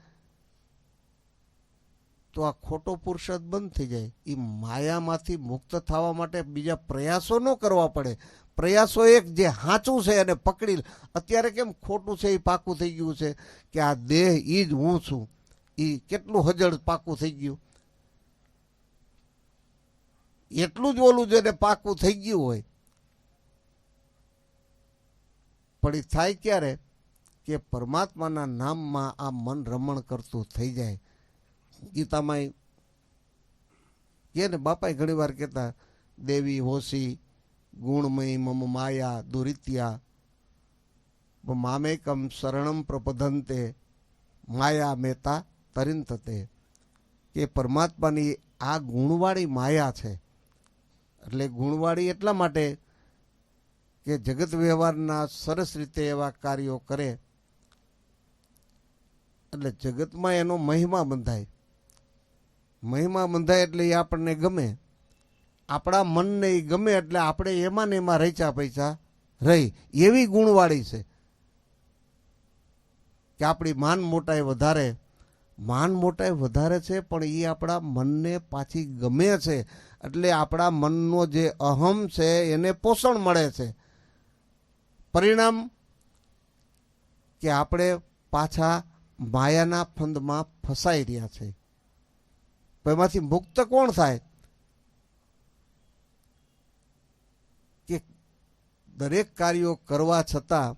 તો આ ખોટો પુરુષાર્થ બંધ થઈ જાય. એ માયામાંથી મુક્ત થવા માટે બીજા પ્રયાસો ન કરવા પડે. પ્રયાસો એક જે સાચું છે એને પકડી. અત્યારે કેમ ખોટું છે એ પાકું થઈ ગયું છે કે આ દેહ એ જ હું છું, એ કેટલું હજળ પાકું થઈ ગયું. એટલું જ ઓલું જેને પાકું થઈ ગયું હોય, પણ એ થાય ક્યારે કે પરમાત્માના નામમાં આ મન રમણ કરતું થઈ જાય. ગીતામાં કે ને બાપાએ ઘણી વાર કહેતા, દેવી હોશી ગુણમય મમ માયા દુરિત્યા મામેકમ શરણમ પ્રપદંતે માયા મેતા તરિંતતે. કે પરમાત્માની આ ગુણવાળી માયા છે. એટલે ગુણવાળી એટલા માટે કે જગત વ્યવહારના સરસ રીતે એવા કાર્યો કરે એટલે જગતમાં એનો મહિમા બંધાય. મહિમા બંધાય એટલે એ આપણને ગમે. આપણા મનને એ ગમે એટલે આપણે એમાં ને એમાં રચ્યા પૈસા રહી. એવી ગુણવાળી છે કે આપણી માન મોટાઈ વધારે છે, પણ એ આપણા મનને પાછી ગમે છે. એટલે આપણા મનનો જે અહમ છે એને પોષણ મળે છે. પરિણામ કે આપણે પાછા માયાના ફંદમાં ફસાઈ રહ્યા છે. એમાંથી મુક્ત કોણ થાય? કે દરેક કાર્યો કરવા છતાં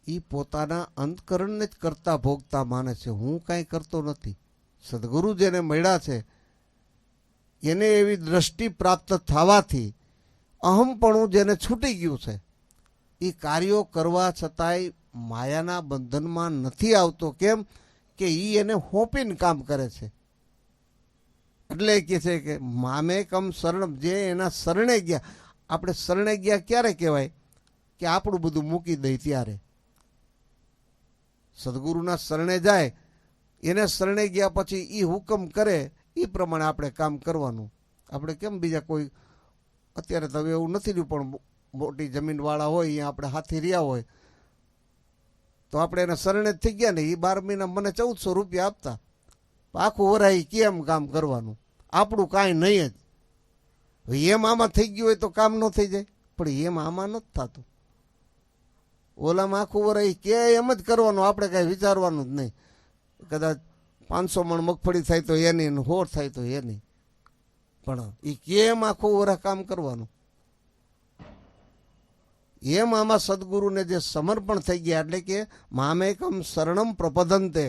એ પોતાના અંતકરણને જ કરતા ભોગતા માને છે. હું કાંઈ કરતો નથી. સદગુરુ જેને મળ્યા છે એને એવી દ્રષ્ટિ પ્રાપ્ત થવાથી અહમપણું જેને છૂટી ગયું છે એ કાર્યો કરવા છતાંય માયાના બંધનમાં નથી આવતો. કેમ કે એ એને હોપીને કામ કરે છે. એટલે કહે છે કે મામેકમ શરણ, જે એના શરણે ગયા. આપણે શરણે ગયા ક્યારે કહેવાય? કે આપણું બધું મૂકી દઈ ત્યારે. સદગુરુના શરણે જાય, એને શરણે ગયા પછી એ હુકમ કરે એ પ્રમાણે આપણે કામ કરવાનું. આપણે કેમ બીજા કોઈ, અત્યારે તો હવે એવું નથી રહ્યું, પણ મોટી જમીનવાળા હોય અહીંયા આપણે હાથી રહ્યા હોય તો આપણે એને શરણે જ થઈ ગયા ને. એ 12 મહિના મને 1400 રૂપિયા આપતા, આખું વરાય કેમ કામ કરવાનું? આપણું કાંઈ નહીં જ. એમ આમાં થઈ ગયું હોય તો કામ ન થઈ જાય, પણ એમ આમાં નથી થતું. ઓલામાં આખું વરાય કે એમ જ કરવાનું, આપણે કાંઈ વિચારવાનું જ નહીં. કદાચ 500 મણ મગફળી થાય તો એની, 100 થાય તો એની, પણ એ કેમ આખું વરા કામ કરવાનું? એમ આમાં સદગુરુને જે સમર્પણ થઈ ગયા, એટલે કે મામેકમ શરણમ પ્રપદંતે,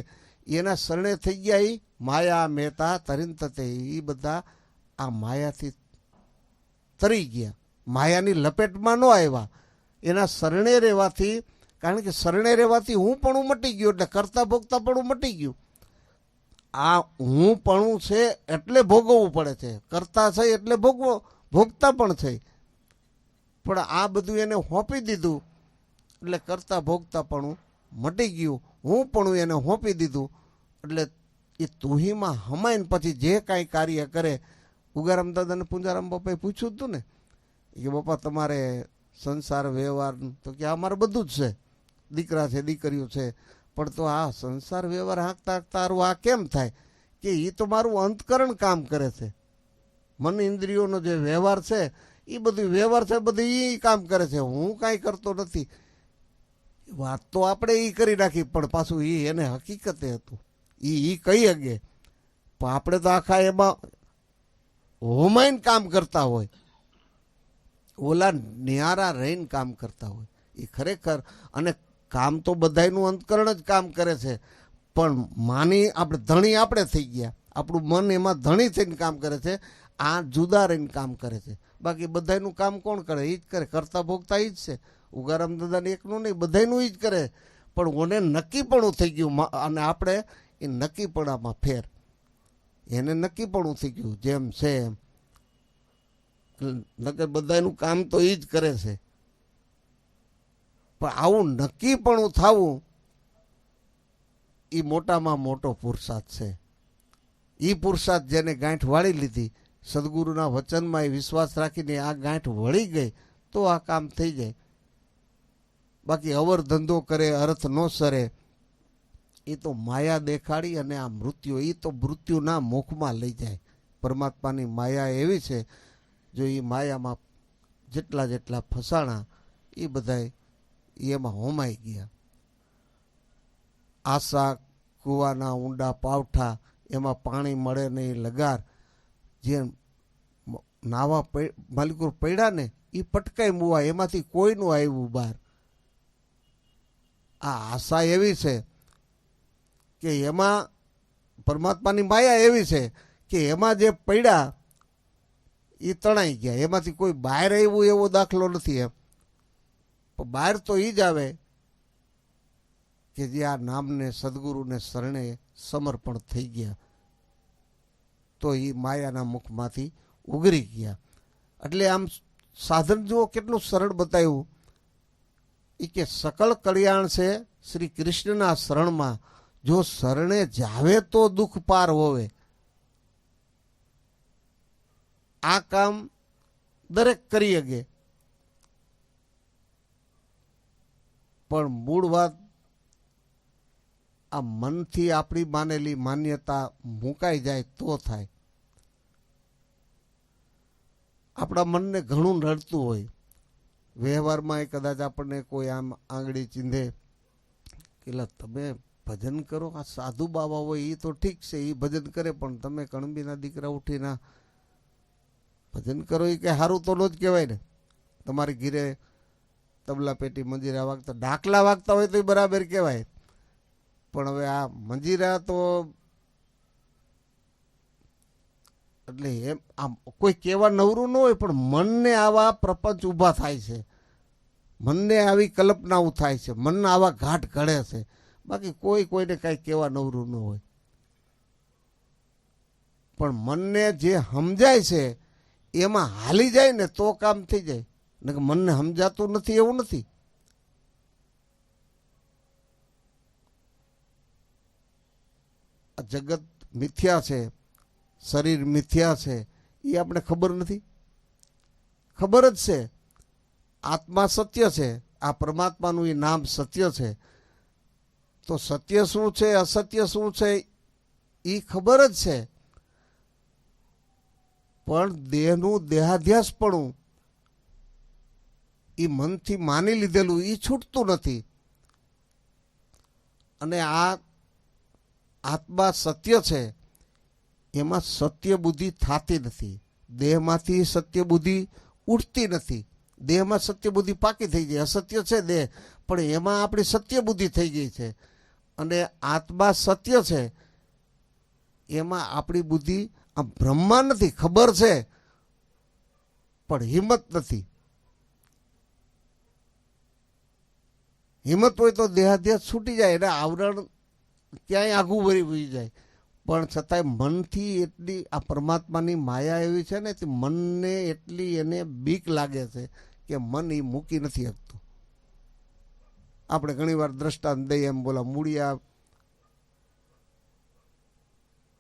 એના શરણે થઈ ગયા. એ માયા મેતા તરિંતતે, એ બધા આ માયાથી તરી ગયા, માયાની લપેટમાં ન આવ્યા. એના શરણે રહેવાથી, કારણ કે શરણે રહેવાથી હું પણ મટી ગયું, એટલે કરતા ભોગતા પણ મટી ગયું. આ હું પણ છે એટલે ભોગવવું પડે છે, કરતા છે એટલે ભોગતા પણ છે. પણ આ બધું એને હોંપી દીધું એટલે કરતા ભોગતા પણ મટી ગયું. હું પણ એને હોંપી દીધું એટલે એ તુહીમાં હમાઈને પછી જે કાંઈ કાર્ય કરે. ઉગારામ દાદાને પૂંજારામ બાપાએ પૂછ્યું હતું ને કે બાપા તમારે સંસાર વ્યવહાર, તો કે અમારે બધું જ છે, દીકરા છે દીકરીઓ છે, પણ તો આ સંસાર વ્યવહાર હાંકતા હાંકતા તારું આ કેમ થાય? કે એ તો મારું અંતકરણ કામ કરે છે. મન ઇન્દ્રિયોનો જે વ્યવહાર છે એ બધું વ્યવહાર છે, બધું એ કામ કરે છે, હું કાંઈ કરતો નથી. વાત તો આપણે એ કરી નાખી, પણ પાછું એ એને હકીકતે હતું. એ કહી શકે, પણ આપણે તો આખા એમાં હોમાઈને કામ કરતા હોય, ઓલા ન્યારા રહીને કામ કરતા હોય. એ ખરેખર, અને કામ તો બધાયનું અંતકરણ જ કામ કરે છે, પણ માની આપણે ધણી આપણે થઈ ગયા. આપણું મન એમાં ધણી થઈને કામ કરે છે, આ જુદા રહીને કામ કરે છે. બાકી બધાયનું કામ કોણ કરે? એ જ કરે, કરતા ભોગતા એ જ છે. ઉગારામ દાદાને એકનું નહીં, બધાયનું એ જ કરે. પણ ઓને નક્કીપણું થઈ ગયું, અને આપણે એ નક્કીપણામાં ફેર. એને નક્કીપણું થઈ ગયું જેમ છે એમ. નકર બધાનું કામ તો એ જ કરે છે. પણ આવું નક્કીપણું થવું એ મોટામાં મોટો પુરુષાર્થ છે. એ પુરુષાર્થ જેને ગાંઠ વાળી લીધી, સદગુરુના વચનમાં એ વિશ્વાસ રાખીને આ ગાંઠ વળી ગઈ, તો આ કામ થઈ જાય. બાકી અવર ધંધો કરે અર્થ ન સરે, એ તો માયા દેખાડી અને આ મૃત્યુ, એ તો મૃત્યુના મુખમાં લઈ જાય. પરમાત્માની માયા એવી છે, જો એ માયામાં જેટલા જેટલા ફસાણા એ બધાય એમાં હોમાઈ ગયા. આશા કૂવાના ઊંડા પાવઠા, એમાં પાણી મળે નહીં લગાર, જે નાવા માલિકો પડ્યા ને એ પટકાઈ મુવા, એમાંથી કોઈનું આવ્યું બહાર. આ આશા એવી છે કે એમાં પરમાત્માની માયા એવી છે કે એમાં જે પડ્યા એ તણાઈ ગયા, એમાંથી કોઈ બહાર આવ્યું એવો દાખલો નથી. એમ પણ બહાર તો એ જ આવે કે જે આ નામને સદગુરુને શરણે સમર્પણ થઈ ગયા, તો એ માયાના મુખમાંથી ઉગરી ગયા. એટલે આમ સાધન જુઓ કેટલું સરળ બતાવ્યું. એ કે સકળ કલ્યાણ છે શ્રી કૃષ્ણના શરણમાં, જો શરણે જાવે તો દુઃખ પાર હોવે. આ કામ દરેક કરી શકે, પણ મૂળ વાત આ મનથી આપણી માનેલી માન્યતા મુકાઈ જાય તો થાય. આપણા મનને ઘણું નડતું હોય, વ્યવહારમાં કદાચ આપણને કોઈ આમ આંગળી ચીંધે કે તમે ભજન કરો, આ સાધુ બાબા હોય એ તો ઠીક છે, એ ભજન કરે, પણ તમે કણબીના દીકરા ઉઠીને ભજન કરો એ કે સારું તો ન જ કહેવાય ને. તમારી ઘીરે તબલા પેટી મંજીરા વાગતા, ડાકલા વાગતા હોય તો એ બરાબર કહેવાય, પણ હવે આ મંજીરા તો એટલે એમ આમ કોઈ કહેવા નવરું ન હોય, પણ મનને આવા પ્રપંચ ઊભા થાય છે, મનને આવી કલ્પનાઓ થાય છે, મનના આવા ઘાટ ઘડે છે. બાકી કોઈ કોઈને કાંઈ કહેવા નવરું ન હોય, પણ મનને જે સમજાય છે એમાં હાલી જાય ને તો કામ થઈ જાય, ને કે મનને સમજાતું નથી એવું નથી. આ જગત મિથ્યા છે, શરીર મિથ્યા છે, એ આપણે ખબર નથી. ખબર જ છે આત્મા સત્ય છે, આ પરમાત્માનું એ નામ સત્ય છે. તો સત્ય શું છે અસત્ય શું છે એ ખબર જ છે, પણ દેહનું દેહાધ્યાસપણું એ મનથી માની લીધેલું એ છૂટતું નથી. અને આ આત્મા સત્ય છે, એમાં સત્ય બુદ્ધિ થતી નથી. દેહમાંથી સત્ય બુદ્ધિ ઉઠતી નથી. દેહમાં સત્ય બુદ્ધિ પાકી થઈ ગઈ, અસત્ય છે દેહ, પણ એમાં આપણી સત્ય બુદ્ધિ થઈ ગઈ છે. અને આત્મા સત્ય છે, એમાં આપણી બુદ્ધિ આ બ્રહ્મા નથી, ખબર છે પણ હિંમત નથી. હિંમત હોય તો દેહાધ્યાસ છૂટી જાય, એટલે આવરણ ક્યાંય આઘું વળી જાય. પણ છતાંય મનથી એટલી આ પરમાત્માની માયા એવી છે ને, તે મનને એટલી એને બીક લાગે છે કે મન એ મૂકી નથી શકતું. આપણે ઘણી વાર દ્રષ્ટાંત દઈએ, એમ બોલા મૂળિયા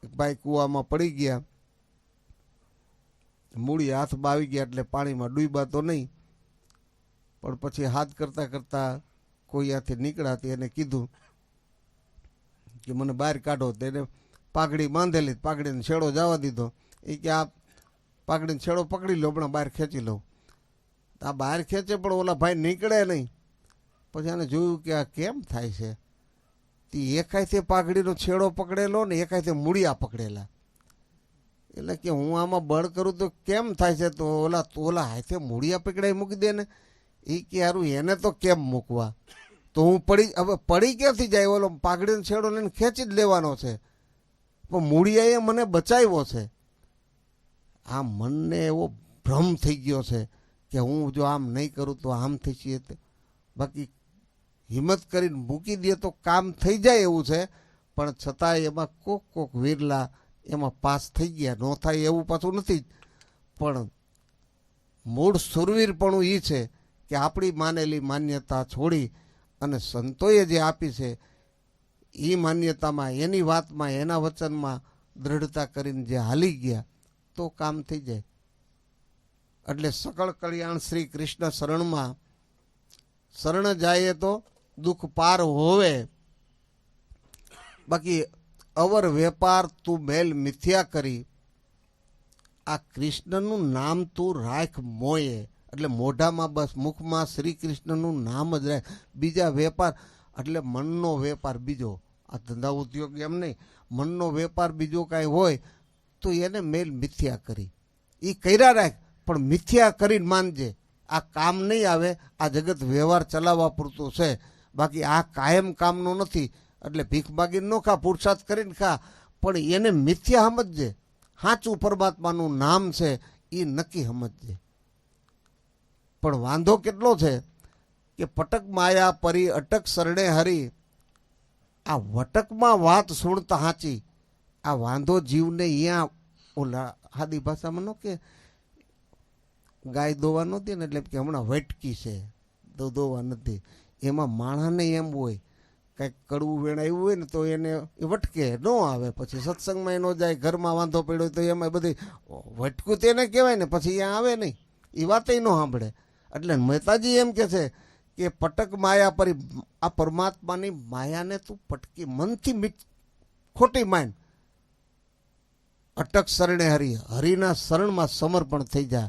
ભાઈ કૂવામાં પડી ગયા, મૂળિયા હાથમાં આવી ગયા એટલે પાણીમાં ડૂબ્યા તો નહીં, પણ પછી હાથ કરતા કરતા કોઈ ત્યાંથી નીકળ્યા, એને કીધું કે મને બહાર કાઢો. તેને પાઘડી બાંધેલી, પાઘડીને છેડો જવા દીધો. એ કે આ પાઘડીને છેડો પકડી લો, હમણાં બહાર ખેંચી લઉં. આ બહાર ખેંચે પણ ઓલા ભાઈ નીકળે નહીં. પછી એને જોયું કે આ કેમ થાય છે, તે એકાઈથી પાઘડીનો છેડો પકડેલો ને એકાઈથી મૂળિયા પકડેલા. એટલે કે હું આમાં બળ કરું તો કેમ થાય છે, તો ઓલા હાથે મૂળિયા પકડાઈ મૂકી દે ને. એ કે હારું એને તો કેમ મૂકવા, તો હું હવે પડી ક્યાંથી જાય, ઓલો પાઘડીનો છેડો લઈને ખેંચી જ લેવાનો છે, પણ મૂળિયાએ મને બચાવ્યો છે. આ મનને એવો ભ્રમ થઈ ગયો છે કે હું જો આમ નહીં કરું તો આમ થઈ છે. બાકી હિંમત કરીને મૂકી દે તો કામ થઈ જાય એવું છે, પણ છતાંય એમાં કોક વિરલા એમાં પાસ થઈ ગયા. ન થાય એવું પાછું નથી, પણ મૂળ સુરવીરપણું એ છે કે આપણી માનેલી માન્યતા છોડી અને સંતોએ જે આપી છે એ માન્યતામાં, એની વાતમાં, એના વચનમાં દ્રઢતા કરીને જે હાલી ગયા તો કામ થઈ જાય. એટલે સકળ કલ્યાણ શ્રી કૃષ્ણ શરણમાં, શરણ જાય તો દુઃખ પાર હોવે. બાકી અવર વેપાર તું મેલ મિથ્યા કરી, આ કૃષ્ણનું નામ તું રાખ મોયે, એટલે મોઢામાં બસ મુખમાં શ્રી કૃષ્ણનું નામ જ રાખ, બીજા વેપાર એટલે મનનો વેપાર બીજો, આ ધંધા ઉદ્યોગ એમ નહીં, મનનો વેપાર બીજો કાંઈ હોય તો એને મેલ મિથ્યા કરી, એ કર્યા રાખ પણ મિથ્યા કરીને માનજે, આ કામ નહીં આવે, આ જગત વ્યવહાર ચલાવવા પૂરતું છે, બાકી આ કાયમ કામનું નથી, એટલે ભીખ માગીને ન ખા, પુરુષાર્થ કરીને ખા, પણ એને મિથ્યા સમજજે, સાચું પરમાત્માનું નામ છે એ નક્કી સમજજે. પણ વાંધો કેટલો છે કે પટક માયા પરી અટક શરણે હરી, આ વટકમાં વાત સુણતા સાચી, આ વાંધો જીવને અહીંયા ઓલા હાદી ભાષામાં નો કે ગાય દોવા નહોતી ને એટલે કે હમણાં વટકી છે દોવા નથી, એમાં માણસને એમ હોય કંઈક કડવું વેણાયું હોય ને તો એને વટકે ન આવે, પછી સત્સંગમાં ન જાય, ઘરમાં વાંધો પડ્યો તો એમાં બધી વટકું તેને કહેવાય ને, પછી અહીંયા આવે નહીં, એ વાતે ન સાંભળે. એટલે મહેતાજી એમ કે છે કે પટક માયા પરી, આ પરમાત્માની માયાને તું પટકી મનથી ખોટી માન, અટક શરણે હરી, હરિના શરણમાં સમર્પણ થઈ જા.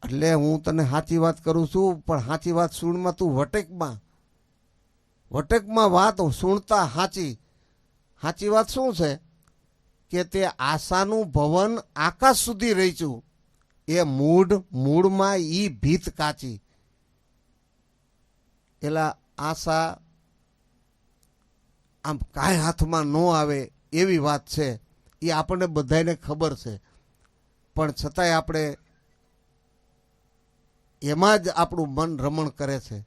એટલે હું તને સાચી વાત કરું છું, પણ સાચી વાત સુણમાં તું વટકમાં વાત સુણતા સાચી. સાચી વાત શું છે કે તે આશાનું ભવન આકાશ સુધી રહીશું, એ મૂળમાં ઈ ભીત કાચી. એલા આશા આમ કાંઈ હાથમાં ન આવે એવી વાત છે, એ આપણને બધાને ખબર છે, પણ છતાંય આપણે એમાં જ આપણું મન રમણ કરે છે.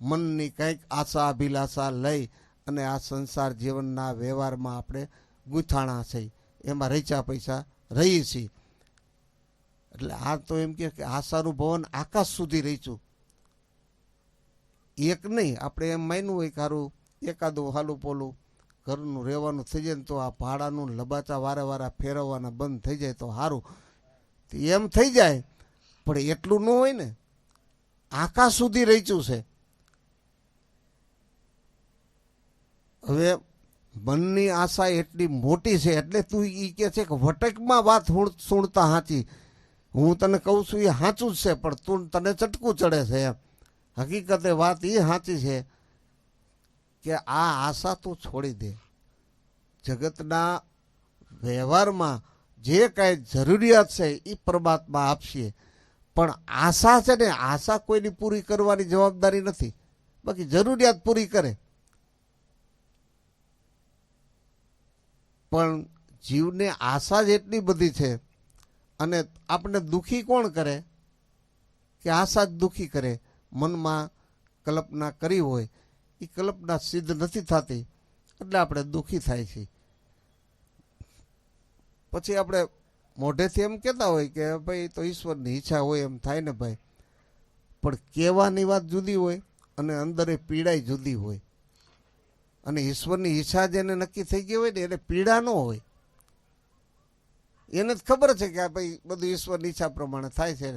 મનની કંઈક આશા અભિલાષા લઈ અને આ સંસાર જીવનના વ્યવહારમાં આપણે ગૂંથાણા છે, એમાં રહીચા પૈસા રહીએ છીએ. એટલે આ તો એમ કે આશાનું ભવન આકાશ સુધી રહીશું, એક નહીં, આપણે એમ માન્યું હોય કે સારું એકાદું હાલું પોલું ઘરનું રહેવાનું થઈ જાય ને તો આ ભાડાનું લબાચા વારે વારે ફેરવવાના બંધ થઈ જાય તો સારું, એમ થઈ જાય, પણ એટલું ન હોય ને, આકાશ સુધી રહીશું છે. હવે મનની આશા એટલી મોટી છે એટલે તું એ કે છે કે વટકમાં વાત સુણતા સાચી. હું તને કહું છું એ સાચું જ છે, પણ તું તને ચટકું ચડે છે એમ. હકીકતે વાત એ સાચી છે કે આ આશા તું છોડી દે. જગતના વ્યવહારમાં જે કાંઈ જરૂરિયાત છે એ પરમાત્મા આપશે, પણ આશા છે ને, આશા કોઈની પૂરી કરવાની જવાબદારી નથી, બાકી જરૂરિયાત પૂરી કરે. પણ જીવને આશા જ એટલી બધી છે, અને આપણે દુઃખી કોણ કરે કે આશા જ દુઃખી કરે. મનમાં કલ્પના કરી હોય એ કલ્પના સિદ્ધ નથી થતી એટલે આપણે દુઃખી થાય છે. પછી આપણે મોઢેથી એમ કહેતા હોય કે ભાઈ તો ઈશ્વરની ઈચ્છા હોય એમ થાય ને ભાઈ, પણ કહેવાની વાત જુદી હોય અને અંદરે પીડાઈ જુદી હોય. અને ઈશ્વરની ઈચ્છા જેને નક્કી થઈ ગઈ હોય ને એને પીડા ન હોય, એને જ ખબર છે કે આ ભાઈ બધું ઈશ્વરની ઈચ્છા પ્રમાણે થાય છે,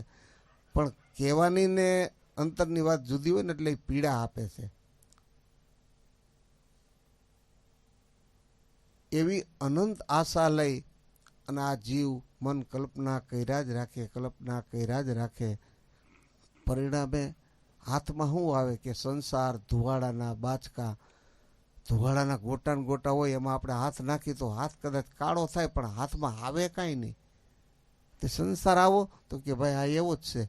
પણ કહેવાની ને અંતરની વાત જુદી હોય ને એટલે એ પીડા આપે છે. એવી અનંત આશા લઈ અને આ જીવ મન કલ્પના કર્યા જ રાખે, પરિણામે હાથમાં શું આવે કે સંસાર ધુવાડાના બાચકા, ધુવાડાના ગોટા ને ગોટા હોય, એમાં આપણે હાથ નાખી તો હાથ કદાચ કાળો થાય પણ હાથમાં આવે કાંઈ નહીં. તે સંસાર આવો તો કે ભાઈ આ એવો જ છે,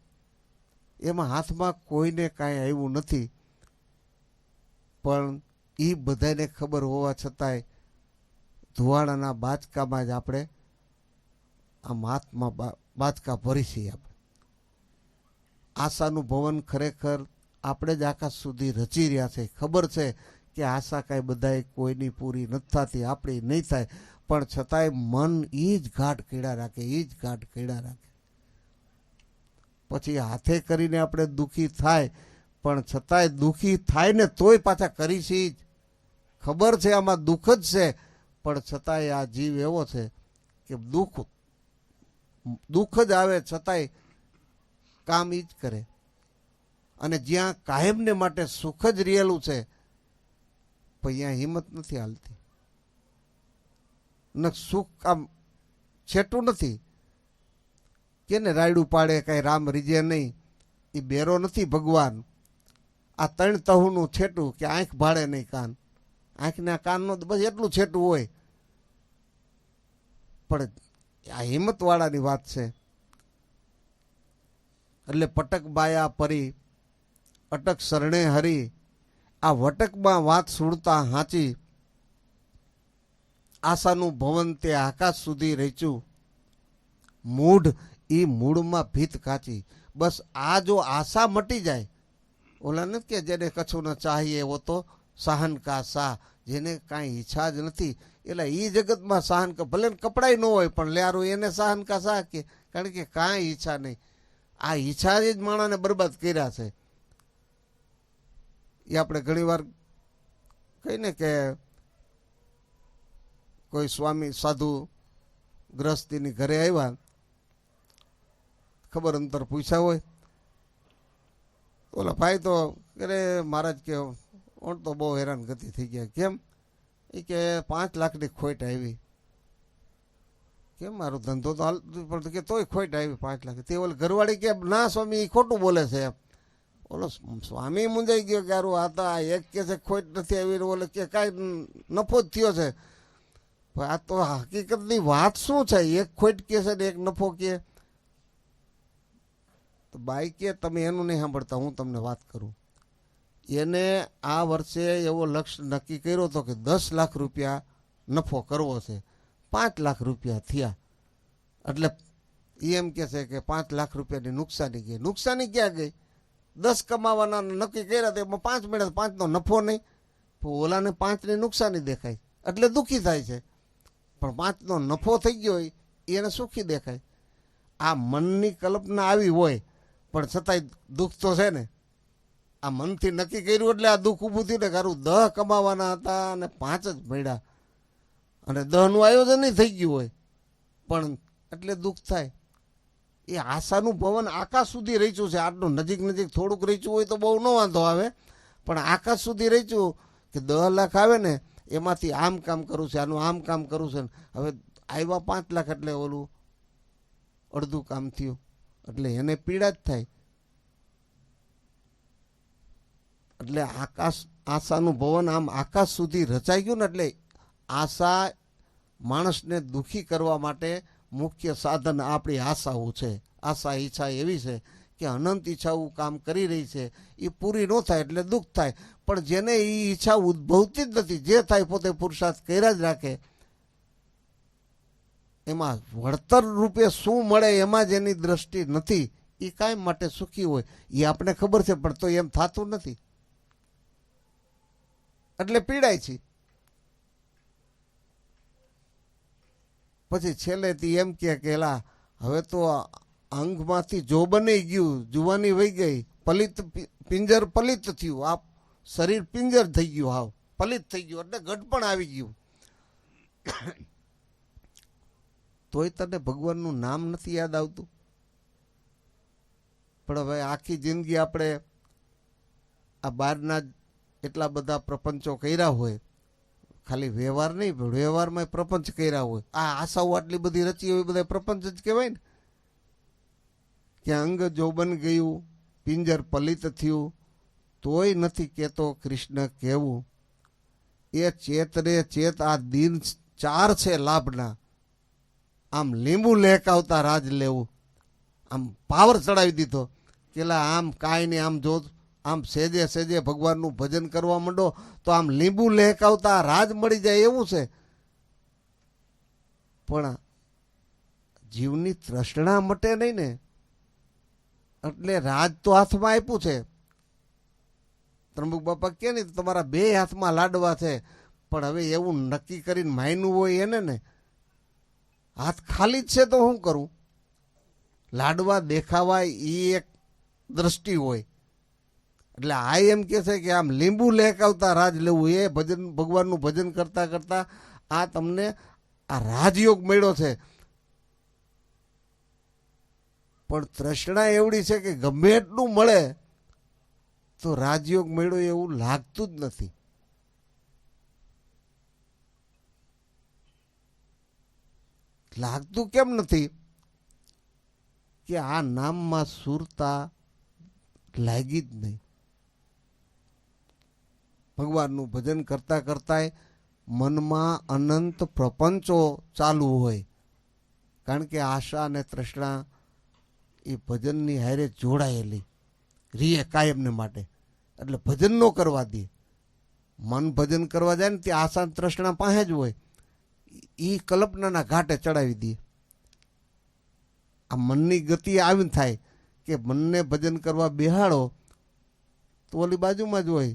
એમાં હાથમાં કોઈને કાંઈ આવ્યું નથી. પણ એ બધાને ખબર હોવા છતાંય ધુવાડાના બાચકામાં જ આપણે આમ હાથમાં બાચકા ભરી છીએ. આપણે આશાનું ભવન ખરેખર આપણે જ આકાશ સુધી રચી રહ્યા છે. ખબર છે કે આશા કાંઈ બધાય કોઈની પૂરી નથી થતી, આપણી નહીં થાય, પણ છતાંય મન એ જ ઘાટ કીડા રાખે, પછી હાથે કરીને આપણે દુઃખી થાય, પણ છતાંય દુઃખી થાય ને તોય પાછા કરીશી જ. ખબર છે આમાં દુઃખ જ છે, પણ છતાંય આ જીવ એવો છે કે દુઃખ જ આવે છતાંય કામ ઈ જ કરે. અને જ્યાં કાયમને માટે સુખ જ રહેલું છે પણ અહીંયા હિંમત નથી હાલતી. ન સુખ આમ છેટું નથી કેને રાયડું પાડે કાંઈ રામ રીજે નહીં. એ બેરો નથી ભગવાન. આ 3 તહુનું છેટું કે આંખ ભાડે નહીં કાન. આંખના કાનનું બસ એટલું છેટું હોય. પણ આ હિંમતવાળાની વાત છે. એટલે પટક બાયા પરી અટક શરણે હરી. આ વટકમાં વાત સુણતા હાચી. આશાનું ભવન તે આકાશ સુધી રચ્યું. મૂઢ ઈ મૂળમાં ભીત કાચી. બસ આ જો આશા મટી જાય, ઓલા નથી કે જેને કછું ન ચાહીએ વો તો સહન કા સા. જેને કાંઈ ઈચ્છા જ નથી એટલે એ જગતમાં સહન ભલે કપડાય ન હોય પણ લ્યારું એને સહન કા સા કે, કારણ કે કાંઈ ઈચ્છા નહીં. આ ઈચ્છા જ માણસને બરબાદ કર્યા છે. એ આપણે ઘણી વાર કહીને કે કોઈ સ્વામી સાધુ ગ્રસ્તીની ઘરે આવ્યા, ખબર અંતર પૂછ્યા હોય, ઓલા ભાઈ તો અરે મહારાજ કે ઓણ તો બહુ હેરાન ગતિ થઈ ગયા. કેમ? એ કે 5 લાખની ખોટ આવી. કેમ? મારો ધંધો તો હાલતો પણ કે તોય ખોટ આવી 5 લાખ. તે ઓલે ઘરવાળી કે ના સ્વામી એ ખોટું બોલે છે એમ. ઓલો સ્વામી મૂંઝાઈ ગયો કે હારું આ તો આ એક કે છે ખોટ નથી આવી, ઓલે કે કાંઈ નફો જ થયો છે. આ તો હકીકતની વાત શું છે? એક ખોટ કે છે ને એક નફો કે. તો બાઈ કે તમે એનું નહીં સાંભળતા, હું તમને વાત કરું. એને આ વર્ષે એવો લક્ષ્ય નક્કી કર્યો હતો કે 10 લાખ રૂપિયા નફો કરવો છે. 5 લાખ રૂપિયા થયા. એટલે એમ કે છે કે 5 લાખ રૂપિયાની નુકસાની ગઈ. નુકસાની ક્યાં ગઈ? 10 કમાવાના નક્કી કર્યા તો એમાં 5 મળ્યા, 5નો નફો નહીં. ઓલાને 5ની નુકસાની દેખાય એટલે દુઃખી થાય છે. પણ 5નો નફો થઈ ગયો એને સુખી દેખાય. આ મનની કલ્પના આવી હોય પણ છતાંય દુઃખ તો છે ને. આ મનથી નક્કી કર્યું એટલે આ દુઃખ ઊભું થયું ને. કારું 10 કમાવાના હતા અને 5 જ મળ્યા અને 10નું આયોજન થઈ ગયું હોય પણ એટલે દુઃખ થાય. એ આશાનું ભવન આકાશ સુધી રચ્યું છે. આટલું નજીક નજીક થોડુંક રચ્યું હોય તો બહુ ન વાંધો આવે, પણ આકાશ સુધી રચ્યું કે 10 લાખ આવે ને એમાંથી આમ કામ કરું છે, આનું આમ કામ કરું છે. હવે આવ્યા 5 લાખ એટલે ઓલું અડધું કામ થયું એટલે એને પીડા જ થાય. એટલે આશાનું ભવન આમ આકાશ સુધી રચાઈ ગયું ને. એટલે આશા માણસને દુઃખી કરવા માટે મુખ્ય સાધન આપણી આશાઓ છે. આશા ઈચ્છા એવી છે કે અનંત ઈચ્છાઓ કામ કરી રહી છે, એ પૂરી ન થાય એટલે દુઃખ થાય. પણ જેને એ ઈચ્છા ઉદ્ભવતી જ નથી, જે થાય પોતે પુરુષાર્થ કર્યા જ રાખે, એમાં વળતર રૂપે શું મળે એમાં જ એની દ્રષ્ટિ નથી, એ કાયમ માટે સુખી હોય. એ આપણે ખબર છે પણ તો એમ થતું નથી એટલે પીડાય છે. પછી છેલ્લેથી એમ કે લા હવે તો અંગમાંથી જો બની ગયું, જુવાની વહી ગઈ, પલિત પિંજર પલિત થયું, આ શરીર પિંજર થઈ ગયું, હાવ પલિત થઈ ગયું એટલે ગઢપણ આવી ગયું. તોય તને ભગવાનનું નામ નથી યાદ આવતું. પણ હવે આખી જિંદગી આપણે આ બહારના એટલા બધા પ્રપંચો કર્યા હોય, ખાલી વ્યવહાર નહીં પણ વ્યવહારમાં પ્રપંચ કર્યા હોય, આ આશાઓ આટલી બધી રચી હોય બધા પ્રપંચ જ કહેવાય ને. કે અંગ જોબન ગયું, પિંજર પલિત થયું, તોય નથી કહેતો કૃષ્ણ કહેવું. એ ચેત રે ચેત, આ દિન 4 છે લાભના, આમ લીંબુ લેકાવતા રાજ લેવું. આમ પાવર ચડાવી દીધો કેલા આમ કાંઈ નહીં, આમ જો આમ સેજે સેજે ભગવાનનું ભજન કરવા માંડો તો આમ લીંબુ લેકાવતા રાજ મળી જાય એવું છે. પણ જીવની તૃષ્ણા મટે નહીં ને, એટલે રાજ તો હાથમાં આપ્યું છે. ત્રંબક બાપા કે નહીં તમારા 2 હાથમાં લાડવા છે, પણ હવે એવું નક્કી કરીને માયનું હોય એને ને હાથ ખાલી જ છે તો શું કરું? લાડવા દેખાવાય એ એક દ્રષ્ટિ હોય. એટલે આ એમ કે છે કે આમ લીંબુ લેકાવતા રાજ લેવું, એ ભજન ભગવાનનું ભજન કરતા કરતા આ તમને આ રાજયોગ મળ્યો છે. પણ તૃષ્ણા એવડી છે કે ગમે એટલું મળે તો રાજયોગ મળ્યો એવું લાગતું જ નથી. લાગતું કેમ નથી કે આ નામમાં સુરતા લાગી જ નહીં. ભગવાનનું ભજન કરતા કરતા મનમાં અનંત પ્રપંચો ચાલુ હોય, કારણ કે આશા અને તૃષ્ણા એ ભજનની હારે જોડાયેલી રીએ કાયમને માટે. એટલે ભજન ન કરવા દે. મન ભજન કરવા જાય ને ત્યાં આશા તૃષ્ણા પાસે જ હોય, એ કલ્પનાના ઘાટે ચડાવી દે. આ મનની ગતિ આવી થાય કે મનને ભજન કરવા બેહાડો તો ઓલી બાજુમાં જ હોય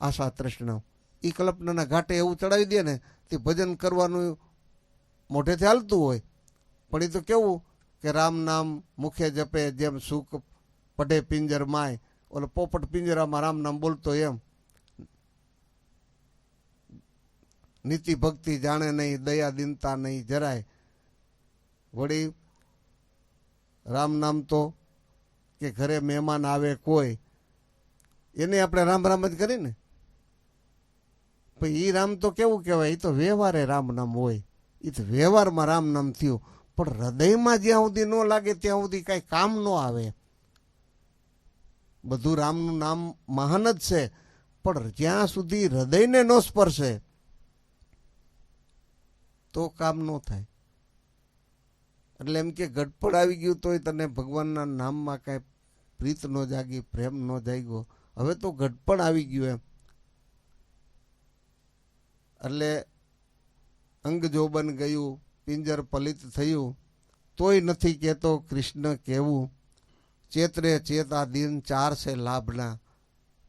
આશા તૃષ્ણા. એ કલ્પનાના ઘાટે એવું ચડાવી દે ને તે ભજન કરવાનું મોઢેથી હાલતું હોય, પણ એ તો કેવું કે રામ નામ મુખે જપે જેમ સુખ પઢે પિંજર માય, ઓલો પોપટ પિંજરામાં રામ નામ બોલતો એમ. નીતિ ભક્તિ જાણે નહીં, દયા દીનતા નહીં જરાય. વળી રામ નામ તો કે ઘરે મહેમાન આવે કોઈ એને આપણે રામ રામ જ કરી ને. એ રામ તો કેવું કહેવાય, એ તો વ્યવહારે રામ નામ હોય, એ તો વ્યવહારમાં રામ નામ થયું. પણ હૃદયમાં જ્યાં સુધી ન લાગે ત્યાં સુધી કઈ કામ ન આવે. બધું રામનું નામ મહાન જ છે, પણ જ્યાં સુધી હૃદયને ન સ્પર્શે તો કામ ન થાય. એટલે એમ કે ગડપડ આવી ગયું તોય તને ભગવાનના નામમાં કાંઈ પ્રીત ન જાગી, પ્રેમ ન જાગ્યો. હવે તો ગડપડ આવી ગયું એમ. એટલે અંગ જોબન ગયું, પિંજર પલિત થયું, તોય નથી કહેતો કૃષ્ણ કેવું. ચેતરે ચેત આ દિન ચાર છે લાભના,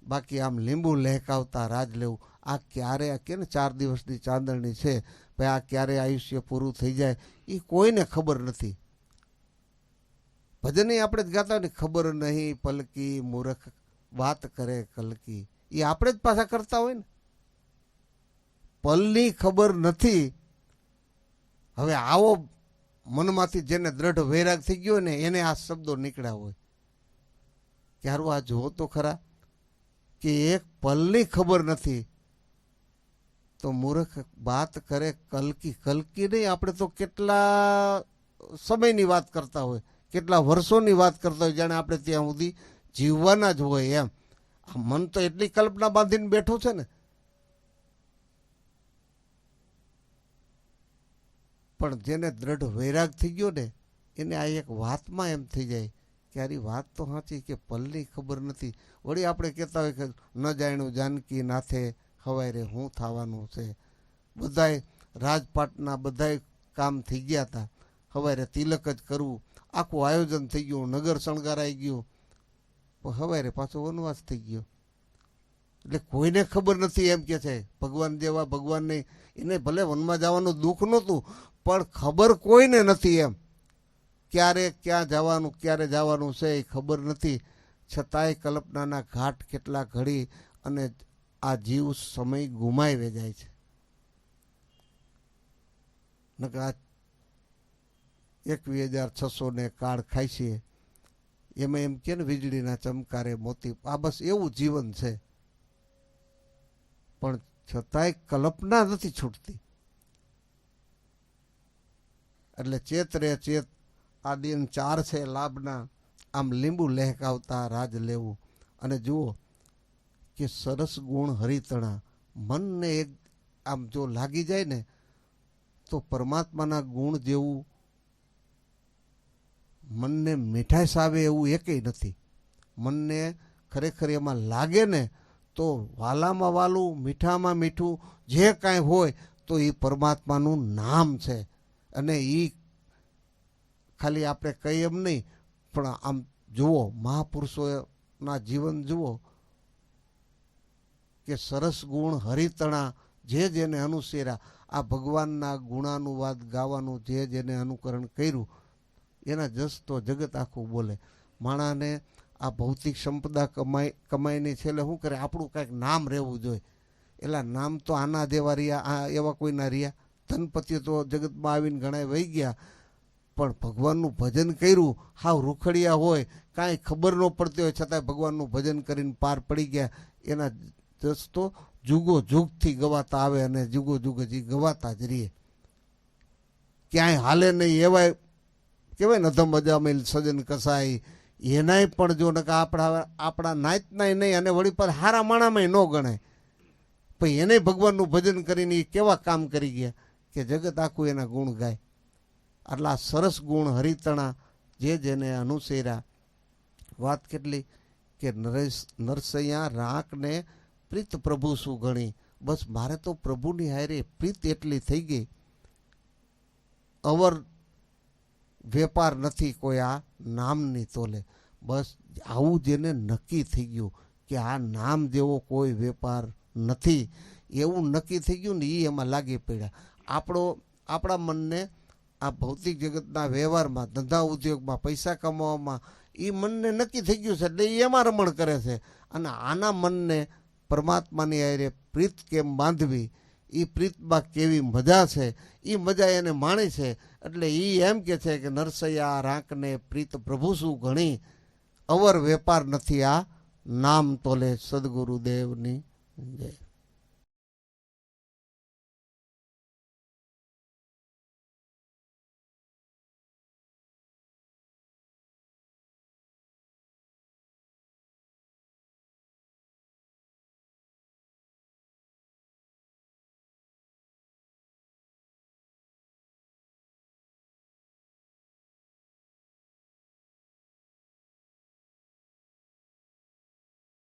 બાકી આમ લીંબુ લહેકાવતા રાજ લેવું. આ ક્યારે કે ને 4 દિવસની ચાંદણી છે, ભાઈ આ ક્યારે આયુષ્ય પૂરું થઈ જાય એ કોઈને ખબર નથી. ભજન આપણે જ ગાતા હોય ને, ખબર નહીં પલકી મૂર્ખ વાત કરે કલકી, એ આપણે જ પાછા કરતા હોય ને. પલની ખબર નથી. હવે આવો મનમાંથી જેને દ્રઢ વૈરાગ થઈ ગયો ને એને આ શબ્દો નીકળ્યા હોય, ક્યારું આ જોવો તો ખરા કે એક પલની ખબર નથી તો મૂર્ખ વાત કરે કલકી. કલકી નહીં, આપણે તો કેટલા સમયની વાત કરતા હોય, કેટલા વર્ષોની વાત કરતા હોય, જાણે આપણે ત્યાં સુધી જીવવાના જ હોય એમ. આ મન તો એટલી કલ્પના બાંધીને બેઠું છે ને. પણ જેને દ્રઢ વૈરાગ થઈ ગયો ને એને આ એક વાતમાં એમ થઈ જાય કે આરી વાત તો સાચી કે પલની ખબર નથી. વળી આપણે કહેતા હોય કે ન જાણ્યું જાનકી નાથે હવારે હું થવાનું છે. બધાય રાજપાટના બધાય કામ થઈ ગયા હતા, હવારે તિલક જ કરવું, આખું આયોજન થઈ ગયું, નગર શણગારાઈ ગયું, પણ હવારે પાછો વનવાસ થઈ ગયો. એટલે કોઈને ખબર નથી એમ કે છે. ભગવાન જેવા ભગવાનને એને ભલે વનમાં જવાનું દુઃખ નહોતું, પણ ખબર કોઈને નથી એમ. ક્યારે ક્યાં જવાનું, ક્યારે જવાનું છે એ ખબર નથી. છતાંય કલ્પનાના ઘાટ કેટલા ઘડી અને આ જીવ સમય ગુમાવી જાય છે. નકર આ 21,600 ને કાળ ખાય છે એમાં એમ કે ને વીજળીના ચમકારે મોતી, આ બસ એવું જીવન છે. પણ છતાંય કલ્પના નથી છૂટતી. એટલે ચેત રે ચેત આ દિન ચાર છે લાભના, આમ લીંબુ લહેકાવતા રાજ લેવું. અને જુઓ કે સરસ ગુણ હરિતણા, મનને એક આમ જો લાગી જાય ને તો પરમાત્માના ગુણ જેવું મનને મીઠાશ આવે એવું એકેય નથી. મનને ખરેખર એમાં લાગે ને તો વાલામાં વાલું, મીઠામાં મીઠું જે કાંઈ હોય તો એ પરમાત્માનું નામ છે. અને એ ખાલી આપણે કહીએ એમ નહીં, પણ આમ જુઓ મહાપુરુષોના જીવન જુઓ કે સરસ ગુણ હરિતણા જે જેને અનુસર્યા, આ ભગવાનના ગુણાનુવાદ ગાવાનું જે જેને અનુકરણ કર્યું એના જસ તો જગત આખું બોલે. માણાને આ ભૌતિક સંપદા કમાઈની છેલ્લે શું કરે, આપણું કાંઈક નામ રહેવું જોઈએ. એલા નામ તો આના જેવા રહ્યા, આ એવા કોઈના રહ્યા. ધનપતિઓ તો જગતમાં આવીને ઘણા વહી ગયા, પણ ભગવાનનું ભજન કર્યું, હાવ રૂખડિયા હોય, કાંઈ ખબર ન પડતી હોય છતાંય ભગવાનનું ભજન કરીને પાર પડી ગયા. એના જસ તો જુગો જુગથી ગવાતા આવે અને જુગો જુગ હજી ગવાતા જ રહીએ. ક્યાંય હાલે નહીં એવાય કહેવાય ને અધમ અજામેલ સજન કસાય એનાય પણ જો નકા આપણા નાતનાય નહીં અને વળી પર હારા માણામાં ન ગણાય પછી એને ભગવાનનું ભજન કરીને એ કેવા કામ કરી ગયા કે જગત આખું એના ગુણ ગાય. આટલા સરસ ગુણ હરિતણા જેને અનુસર્યા. વાત કેટલી કે નરસૈયા રાંકને પ્રીત પ્રભુ શું ગણી. બસ મારે તો પ્રભુની હારે પ્રીત એટલી થઈ ગઈ. અવર વેપાર નથી કોઈ આ નામની તોલે. બસ આવું જેને નક્કી થઈ ગયું કે આ નામ જેવો કોઈ વેપાર નથી, એવું નક્કી થઈ ગયું ને એ એમાં લાગી પડ્યા. આપણા મનને આ ભૌતિક જગતના વ્યવહારમાં, ધંધા ઉદ્યોગમાં, પૈસા કમાવામાં એ મનને નક્કી થઈ ગયું છે એટલે એ એમાં રમણ કરે છે. અને આના મનને પરમાત્માની હારે પ્રીત કેમ બાંધવી, એ પ્રીતમાં કેવી મજા છે એ મજા એને માણી છે. એટલે એ એમ કે છે કે નરસૈયા રાંકને પ્રીત પ્રભુ શું ઘણી, અવર વેપાર નથી આ નામ તોલે. સદગુરુદેવની જય.